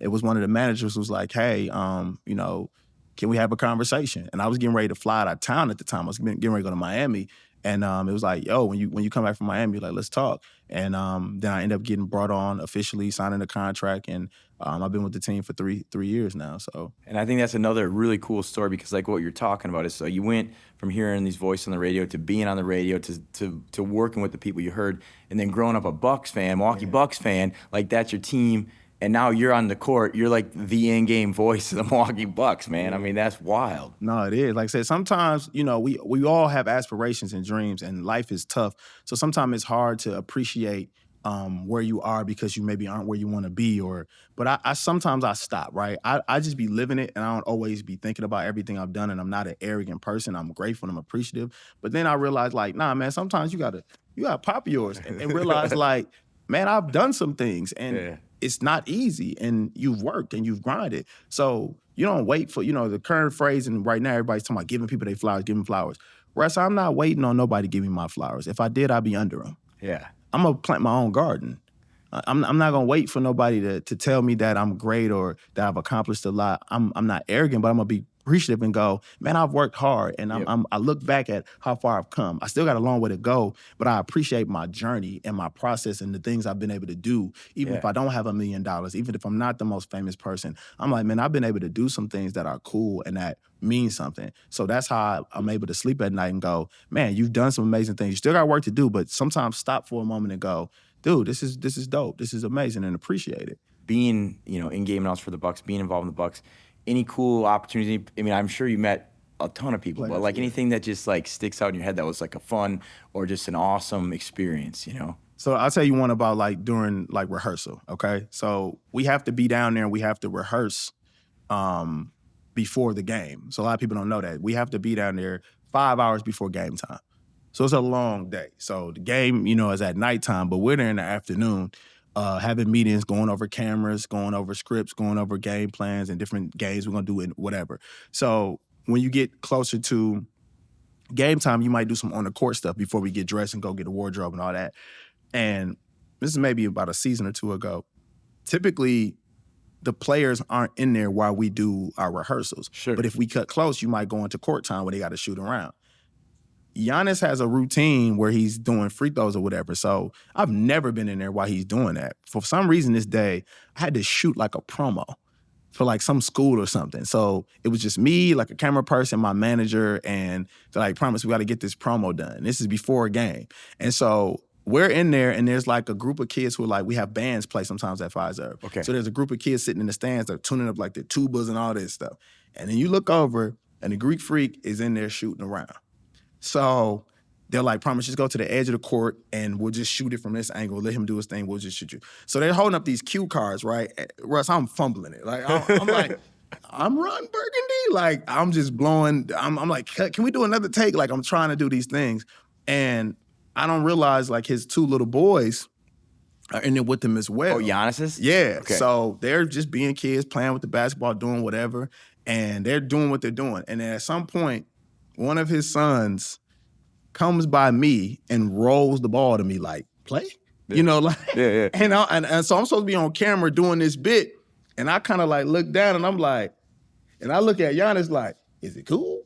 B: it was one of the managers who was like, hey, you know, can we have a conversation? And I was getting ready to fly out of town at the time. I was getting ready to go to Miami, and it was like, yo, when you come back from Miami, like, let's talk. And then I ended up getting brought on officially, signing the contract, and I've been with the team for three years now. So,
A: and I think that's another really cool story because like what you're talking about is so you went from hearing these voices on the radio to being on the radio to working with the people you heard, and then growing up a Bucks fan, Milwaukee Bucks fan, like that's your team. And now you're on the court. You're like the in-game voice of the Milwaukee Bucks, man. I mean, that's wild.
B: No, it is. Like I said, sometimes, you know, we all have aspirations and dreams, and life is tough. So sometimes it's hard to appreciate where you are because you maybe aren't where you want to be. But I sometimes I stop, right? I just be living it, and I don't always be thinking about everything I've done, and I'm not an arrogant person. I'm grateful and I'm appreciative. But then I realize, like, nah, man, sometimes you gotta pop yours and realize, like, man, I've done some things, and it's not easy, and you've worked and you've grinded. So you don't wait for, you know, the current phrase, and right now everybody's talking about giving people their flowers, giving flowers. Whereas I'm not waiting on nobody to give me my flowers. If I did, I'd be under them.
A: Yeah.
B: I'm gonna plant my own garden. I'm not gonna wait for nobody to tell me that I'm great or that I've accomplished a lot. I'm not arrogant, but I'm gonna be appreciative and go, man, I've worked hard, and
A: Yep.
B: I look back at how far I've come. I still got a long way to go, but I appreciate my journey and my process and the things I've been able to do. Even if
A: Yeah.
B: I don't have $1 million, even if I'm not the most famous person, I'm like, man, I've been able to do some things that are cool and that mean something. So that's how I'm able to sleep at night and go, man, you've done some amazing things. You still got work to do, but sometimes stop for a moment and go, dude, this is dope. This is amazing, and appreciate it.
A: Being, in game announced for the Bucks, being involved in the Bucks, any cool opportunity? I mean, I'm sure you met a ton of people, but
B: Players,
A: like
B: yeah.
A: anything that just like sticks out in your head that was like a fun or just an awesome experience,
B: So I'll tell you one about like during like rehearsal. Okay. So we have to be down there and we have to rehearse before the game. So a lot of people don't know that. We have to be down there 5 hours before game time. So it's a long day. So the game, is at nighttime, but we're there in the afternoon, having meetings, going over cameras, going over scripts, going over game plans and different games we're gonna do and whatever. So when you get closer to game time, you might do some on the court stuff before we get dressed and go get a wardrobe and all that. And this is maybe about a season or two ago. Typically, the players aren't in there while we do our rehearsals.
A: Sure.
B: But if we cut close, you might go into court time where they got to shoot around. Giannis has a routine where he's doing free throws or whatever. So I've never been in there while he's doing that. For some reason this day, I had to shoot like a promo for like some school or something. So it was just me, like a camera person, my manager, and they're like, promise, we got to get this promo done. This is before a game. And so we're in there and there's like a group of kids who are like, we have bands play sometimes at Fiserv.
A: Okay.
B: So there's a group of kids sitting in the stands that are tuning up like their tubas and all this stuff. And then you look over and the Greek Freak is in there shooting around. So they're like, promise, just go to the edge of the court and we'll just shoot it from this angle. Let him do his thing. We'll just shoot you. So they're holding up these cue cards, right? Russ, I'm fumbling it. Like, I'm like, I'm Ron Burgundy. Like, I'm just blowing. I'm like, can we do another take? Like, I'm trying to do these things. And I don't realize, like, his two little boys are in there with him as well.
A: Oh, Giannis's?
B: Yeah.
A: Okay.
B: So they're just being kids, playing with the basketball, doing whatever. And they're doing what they're doing. And then at some point, one of his sons comes by me and rolls the ball to me like, play?
A: Yeah.
B: Like,
A: Yeah.
B: And so I'm supposed to be on camera doing this bit, and I kind of like look down and I'm like, and I look at Giannis like, is it cool?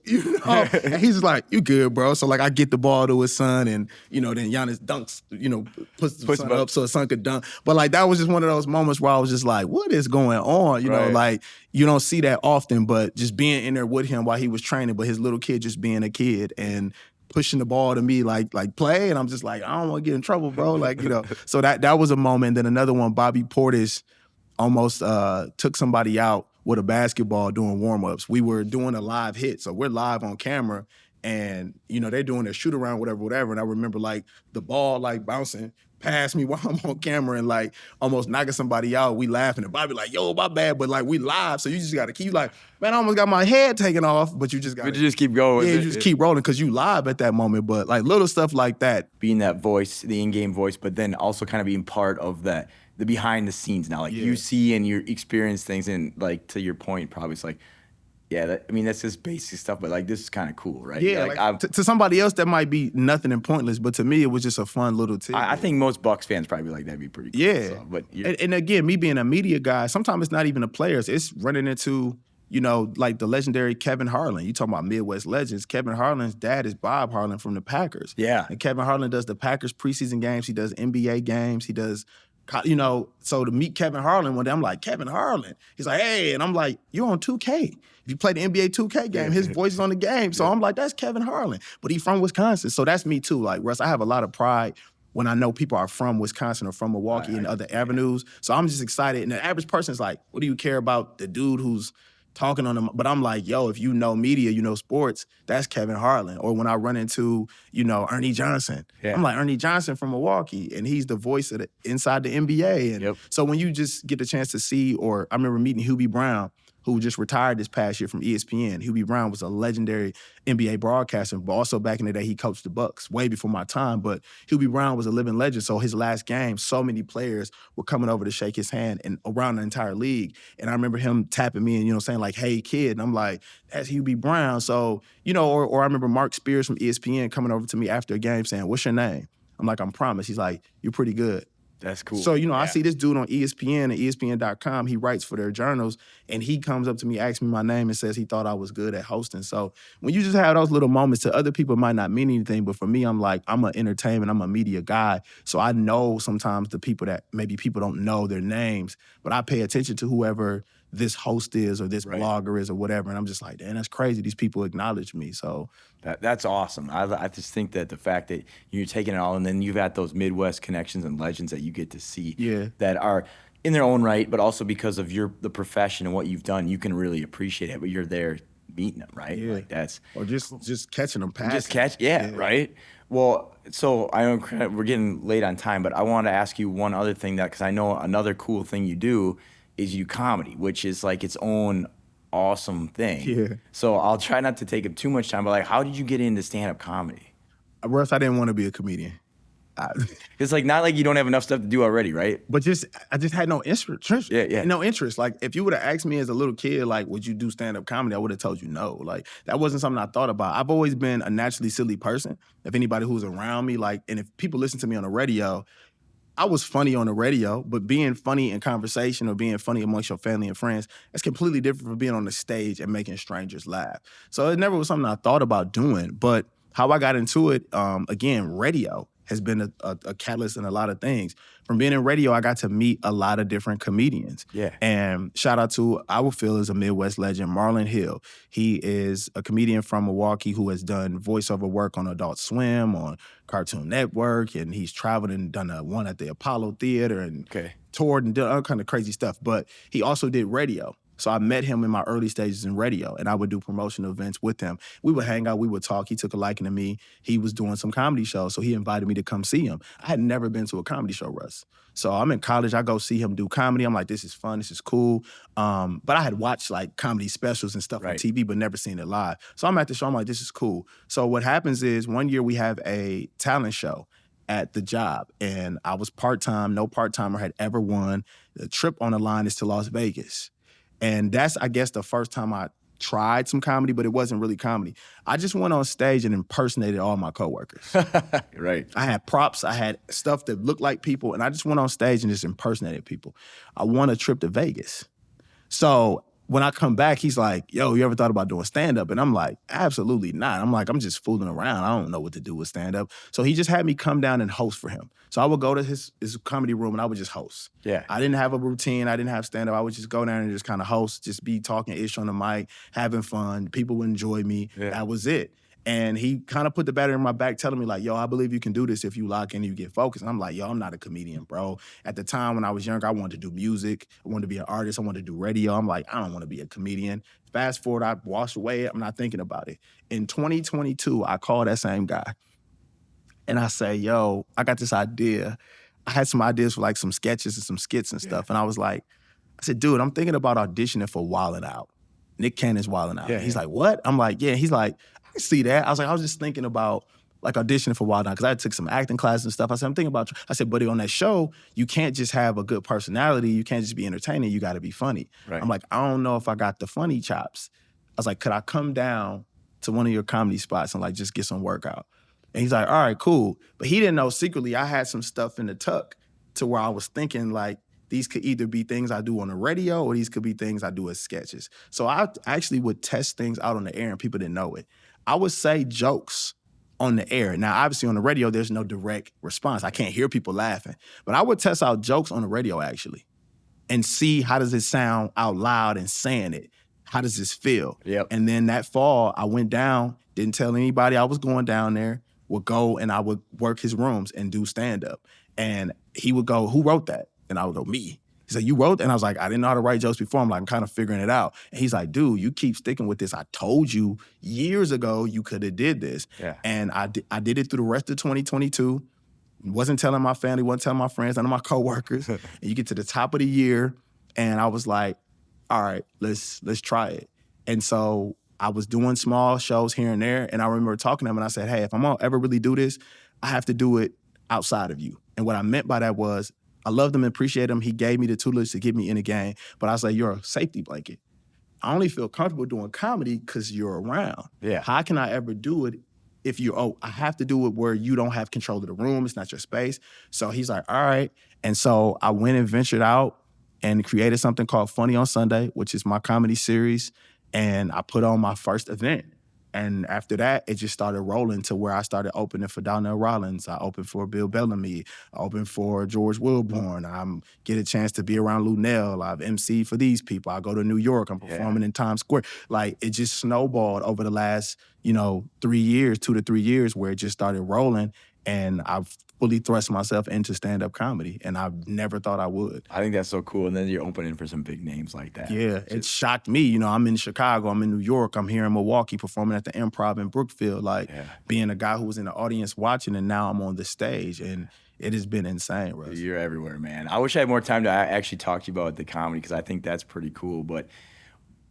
B: And he's like, you good, bro. So like I get the ball to his son and, then Giannis dunks, puts the son up so his son could dunk. But like that was just one of those moments where I was just like, what is going on? You know, like you don't see that often, but just being in there with him while he was training, but his little kid just being a kid and pushing the ball to me like play. And I'm just like, I don't want to get in trouble, bro. Like, so that was a moment. Then another one, Bobby Portis almost took somebody out with a basketball doing warm-ups. We were doing a live hit, so we're live on camera, and they're doing their shoot around, whatever. And I remember like the ball like bouncing past me while I'm on camera and like almost knocking somebody out. We laughing, and Bobby like, "Yo, my bad," but like we live, so you just got to keep like, man, I almost got my head taken off, but you just got.
A: But you just keep going.
B: Yeah, you just keep rolling because you live at that moment. But like little stuff like that,
A: being that voice, the in-game voice, but then also kind of being part of the behind the scenes now. Like you see and you experience things, and like to your point, probably it's like, yeah, that's just basic stuff, but like this is kind of cool, right?
B: Yeah, like to somebody else that might be nothing and pointless, but to me it was just a fun little tip.
A: I think most Bucks fans probably like that'd be pretty cool.
B: Yeah,
A: so, but
B: and again, me being a media guy, sometimes it's not even the players; it's running into like the legendary Kevin Harlan. You talking about Midwest legends? Kevin Harlan's dad is Bob Harlan from the Packers.
A: Yeah,
B: and Kevin Harlan does the Packers preseason games. He does NBA games. He does. So to meet Kevin Harlan one day, I'm like, Kevin Harlan. He's like, hey, and I'm like, you're on 2K. If you play the NBA 2K game, his voice is on the game. So I'm like, that's Kevin Harlan. But he's from Wisconsin. So that's me too. Like, Russ, I have a lot of pride when I know people are from Wisconsin or from Milwaukee and other avenues. So I'm just excited. And the average person's like, what do you care about the dude who's talking on them? But I'm like, yo, if you know media, you know sports, that's Kevin Harlan. Or when I run into, Ernie Johnson, I'm like, Ernie Johnson from Milwaukee, and he's the voice of inside the NBA. And so when you just get the chance to see, or I remember meeting Hubie Brown, who just retired this past year from ESPN. Hubie Brown was a legendary NBA broadcaster, but also back in the day, he coached the Bucks way before my time. But Hubie Brown was a living legend. So his last game, so many players were coming over to shake his hand and around the entire league. And I remember him tapping me and, saying like, hey, kid. And I'm like, that's Hubie Brown. So, or I remember Mark Spears from ESPN coming over to me after a game saying, what's your name? I'm like, I'm Promise. He's like, you're pretty good.
A: That's cool.
B: So, I
A: Yeah.
B: see this dude on ESPN and ESPN.com. He writes for their journals, and he comes up to me, asks me my name, and says he thought I was good at hosting. So when you just have those little moments, to other people it might not mean anything, but for me, I'm like, I'm an entertainment, I'm a media guy. So I know sometimes the people that maybe people don't know their names, but I pay attention to whoever this host is or this
A: Right.
B: blogger is or whatever. And I'm just like, damn, that's crazy. These people acknowledge me. So
A: That's awesome. I just think that the fact that you're taking it all, and then you've got those Midwest connections and legends that you get to see
B: Yeah.
A: that are in their own right, but also because of the profession and what you've done, you can really appreciate it. But you're there meeting them, right?
B: Yeah.
A: Like that's
B: Or just catching them passing.
A: just catch, yeah, right. Well, so I know we're getting late on time, but I want to ask you one other thing because I know another cool thing you do is you do comedy, which is like its own awesome thing.
B: Yeah.
A: So I'll try not to take up too much time, but like, how did you get into stand-up comedy?
B: Russ, I didn't want to be a comedian.
A: It's like not like you don't have enough stuff to do already, right?
B: But I just had no interest.
A: Yeah.
B: No interest. Like, if you would have asked me as a little kid, like, would you do stand-up comedy? I would have told you no. Like, that wasn't something I thought about. I've always been a naturally silly person. If anybody who's around me, like, and if people listen to me on the radio, I was funny on the radio, but being funny in conversation or being funny amongst your family and friends, it's completely different from being on the stage and making strangers laugh. So it never was something I thought about doing. But how I got into it, again, radio has been a catalyst in a lot of things. From being in radio, I got to meet a lot of different comedians.
A: Yeah.
B: And shout out to, I would feel, is a Midwest legend, Marlon Hill. He is a comedian from Milwaukee who has done voiceover work on Adult Swim, on Cartoon Network, and he's traveled and done one at the Apollo Theater and toured and did all kind of crazy stuff. But he also did radio. So I met him in my early stages in radio, and I would do promotional events with him. We would hang out, we would talk. He took a liking to me. He was doing some comedy shows, so he invited me to come see him. I had never been to a comedy show, Russ. So I'm in college, I go see him do comedy. I'm like, this is fun, this is cool. But I had watched like comedy specials and stuff on TV, but never seen it live. So I'm at the show, I'm like, this is cool. So what happens is one year we have a talent show at the job, and I was part-time. No part-timer had ever won. The trip on the line is to Las Vegas. And that's, I guess, the first time I tried some comedy, but it wasn't really comedy. I just went on stage and impersonated all my coworkers.
A: Right.
B: I had props, I had stuff that looked like people, and I just went on stage and just impersonated people. I won a trip to Vegas. So when I come back, he's like, yo, you ever thought about doing stand-up? And I'm like, absolutely not. I'm like, I'm just fooling around. I don't know what to do with stand-up. So he just had me come down and host for him. So I would go to his comedy room and I would just host.
A: Yeah.
B: I didn't have a routine. I didn't have stand-up. I would just go down and just kind of host, just be talking ish on the mic, having fun. People would enjoy me.
A: Yeah.
B: That was it. And he kind of put the battery in my back, telling me like, yo, I believe you can do this if you lock in and you get focused. And I'm like, yo, I'm not a comedian, bro. At the time when I was younger, I wanted to do music. I wanted to be an artist. I wanted to do radio. I'm like, I don't want to be a comedian. Fast forward, I washed away. I'm not thinking about it. In 2022, I called that same guy. And I say, yo, I got this idea. I had some ideas for like some sketches and some skits and stuff. And I was like, I said, dude, I'm thinking about auditioning for Wildin' Out. Nick Cannon's Wildin' Out. He's like, what? I'm like, yeah. He's like, I see that. I was like, I was just thinking about like auditioning for Wildin' Out because I took some acting classes and stuff. I said, I'm thinking about, I said, buddy, on that show, you can't just have a good personality. You can't just be entertaining. You got to be funny.
A: Right.
B: I'm like, I don't know if I got the funny chops. I was like, could I come down to one of your comedy spots and like just get some workout? And he's like, all right, cool. But he didn't know secretly I had some stuff in the tuck to where I was thinking like, these could either be things I do on the radio or these could be things I do as sketches. So I actually would test things out on the air and people didn't know it. I would say jokes on the air. Now, obviously on the radio, there's no direct response. I can't hear people laughing. But I would test out jokes on the radio actually and see how does it sound out loud and saying it. How does this feel?
A: Yep.
B: And then that fall, I went down, didn't tell anybody I was going down there, would go and I would work his rooms and do stand-up. And he would go, who wrote that? And I would go, me. He said, you wrote that? And I was like, I didn't know how to write jokes before. I'm like, I'm kind of figuring it out. And he's like, dude, you keep sticking with this. I told you years ago you could have did this.
A: Yeah.
B: And I did it through the rest of 2022. Wasn't telling my family, wasn't telling my friends, none of my coworkers. And you get to the top of the year, and I was like, all right, let's try it. And so I was doing small shows here and there, and I remember talking to him, and I said, hey, if I'm gonna ever really do this, I have to do it outside of you. And what I meant by that was, I loved him and appreciated him. He gave me the tutelage to get me in the game, but I was like, you're a safety blanket. I only feel comfortable doing comedy because you're around.
A: Yeah.
B: How can I ever do it if I have to do it where you don't have control of the room, it's not your space. So he's like, all right. And so I went and ventured out and created something called Funny on Sunday, which is my comedy series. And I put on my first event. And after that, it just started rolling to where I started opening for Donnell Rollins. I opened for Bill Bellamy. I opened for George Wilborn. I get a chance to be around Lunell. I've emceed for these people. I go to New York. I'm performing in Times Square. Like, it just snowballed over the last, 3 years, 2 to 3 years, where it just started rolling. And I've fully thrust myself into stand-up comedy, and I never thought I would.
A: I think that's so cool. And then you're opening for some big names like that.
B: Yeah, it shocked me. I'm in Chicago, I'm in New York, I'm here in Milwaukee performing at the Improv in Brookfield, being a guy who was in the audience watching, and now I'm on the stage, and it has been insane, Russ.
A: You're everywhere, man. I wish I had more time to actually talk to you about the comedy, because I think that's pretty cool. But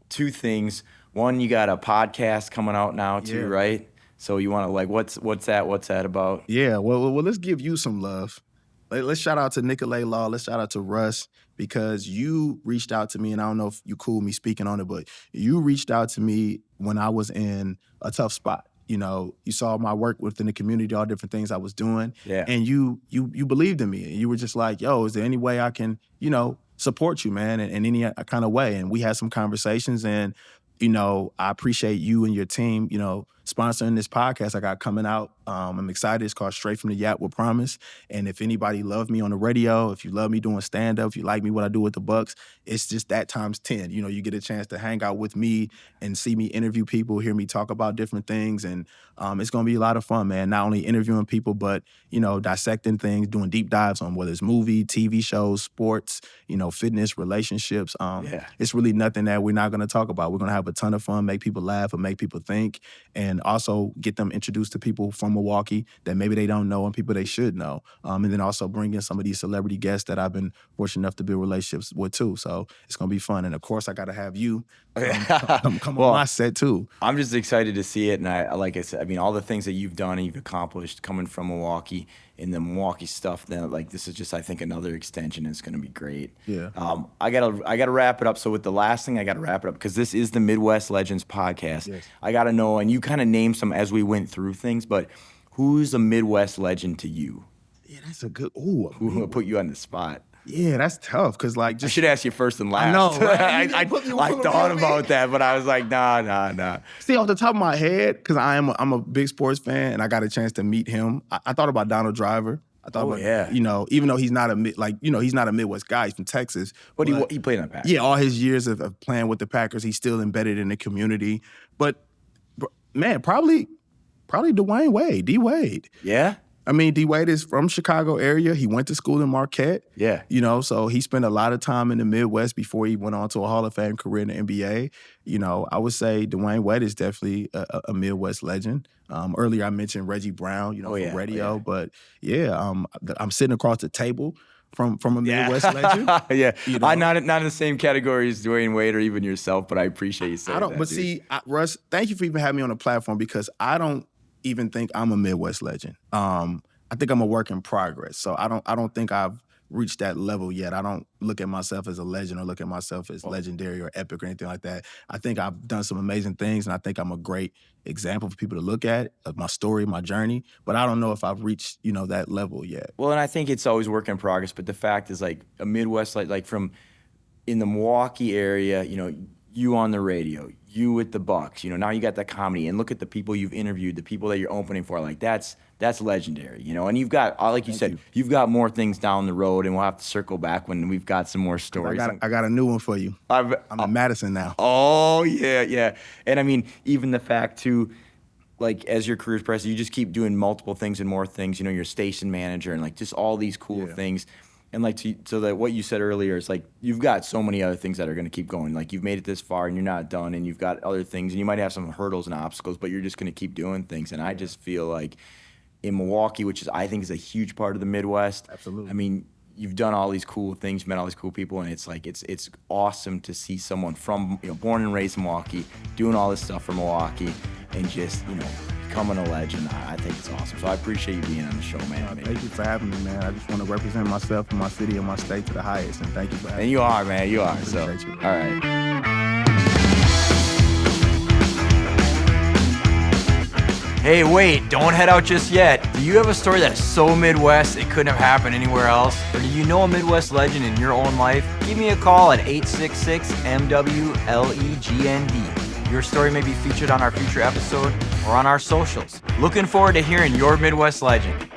A: two things. One, you got a podcast coming out now too, right? So you want to what's that about?
B: Yeah, well, let's give you some love. Let's shout out to Nicolay Law. Let's shout out to Russ, because you reached out to me, and I don't know if you cool me speaking on it, but you reached out to me when I was in a tough spot. You saw my work within the community, all different things I was doing, and you believed in me, and you were just like, "Yo, is there any way I can, support you, man, in any kind of way?" And we had some conversations, and I appreciate you and your team, sponsoring this podcast I got coming out. I'm excited. It's called Straight from the Yap with Promise. And if anybody loved me on the radio, if you love me doing stand-up, if you like me what I do with the Bucks, it's just that times 10. You get a chance to hang out with me and see me interview people, hear me talk about different things. And it's going to be a lot of fun, man. Not only interviewing people, but, dissecting things, doing deep dives on whether it's movie, TV shows, sports, fitness, relationships. It's really nothing that we're not going to talk about. We're going to have a ton of fun, make people laugh and make people think, and also get them introduced to people from Milwaukee that maybe they don't know and people they should know. And then also bring in some of these celebrity guests that I've been fortunate enough to build relationships with too. So it's going to be fun. And of course, I got to have you come on my set too.
A: I'm just excited to see it. And like I said, all the things that you've done and you've accomplished coming from Milwaukee, and the Milwaukee stuff, then this is just, I think, another extension. It's going to be great.
B: Yeah.
A: I gotta wrap it up. So with the last thing, I gotta wrap it up, because this is the Midwest Legends podcast.
B: Yes.
A: I gotta know, and you kind of named some as we went through things, but who's a Midwest legend to you?
B: Yeah, that's a good.
A: Who put you on the spot?
B: Yeah, that's tough, because
A: I should ask you first and last.
B: I know, right?
A: I thought about that, but I was like, nah.
B: See, off the top of my head, because I'm a big sports fan, and I got a chance to meet him. I thought about Donald Driver. I thought about, even though he's not he's not a Midwest guy, he's from Texas.
A: But he played on the Packers.
B: Yeah, all his years of playing with the Packers, he's still embedded in the community. But man, probably Dwayne Wade, D Wade.
A: Yeah.
B: D Wade is from Chicago area. He went to school in Marquette.
A: Yeah.
B: So he spent a lot of time in the Midwest before he went on to a Hall of Fame career in the NBA. I would say Dwayne Wade is definitely a Midwest legend. Earlier I mentioned Reggie Brown, for radio. But I'm sitting across the table from a Midwest legend.
A: Yeah. I'm not in the same category as Dwayne Wade or even yourself, but I appreciate you saying that.
B: But see, Russ, thank you for even having me on the platform, because I don't even think I'm a Midwest legend. I think I'm a work in progress. So I don't think I've reached that level yet. I don't look at myself as a legend or look at myself as legendary or epic or anything like that. I think I've done some amazing things, and I think I'm a great example for people to look at, of my story, my journey. But I don't know if I've reached, that level yet.
A: Well, and I think it's always work in progress. But the fact is, a Midwest, like from in the Milwaukee area, you on the radio, you with the Bucks, now you got that comedy, and look at the people you've interviewed, the people that you're opening for, that's legendary, and you've got, like you said, you've got more things down the road, and we'll have to circle back when we've got some more stories.
B: I got a new one for you. I'm in Madison now.
A: Oh, yeah. And even the fact too, as your career's progressing, you just keep doing multiple things and more things, you're a station manager and just all these cool things. And so that what you said earlier is you've got so many other things that are going to keep going. You've made it this far and you're not done, and you've got other things, and you might have some hurdles and obstacles, but you're just going to keep doing things. And I just feel like in Milwaukee, which I think is a huge part of the Midwest.
B: Absolutely.
A: You've done all these cool things, met all these cool people, and it's awesome to see someone from born and raised in Milwaukee doing all this stuff for Milwaukee and just becoming a legend. I think it's awesome. So I appreciate you being on the show, man.
B: Thank you for having me, man. I just want to represent myself and my city and my state to the highest, and thank you for having me.
A: And you are, man. You are.
B: So,
A: you. All right.
C: Hey, wait, don't head out just yet. Do you have a story that is so Midwest it couldn't have happened anywhere else? Or do you know a Midwest legend in your own life? Give me a call at 866-MWLEGND. Your story may be featured on our future episode or on our socials. Looking forward to hearing your Midwest legend.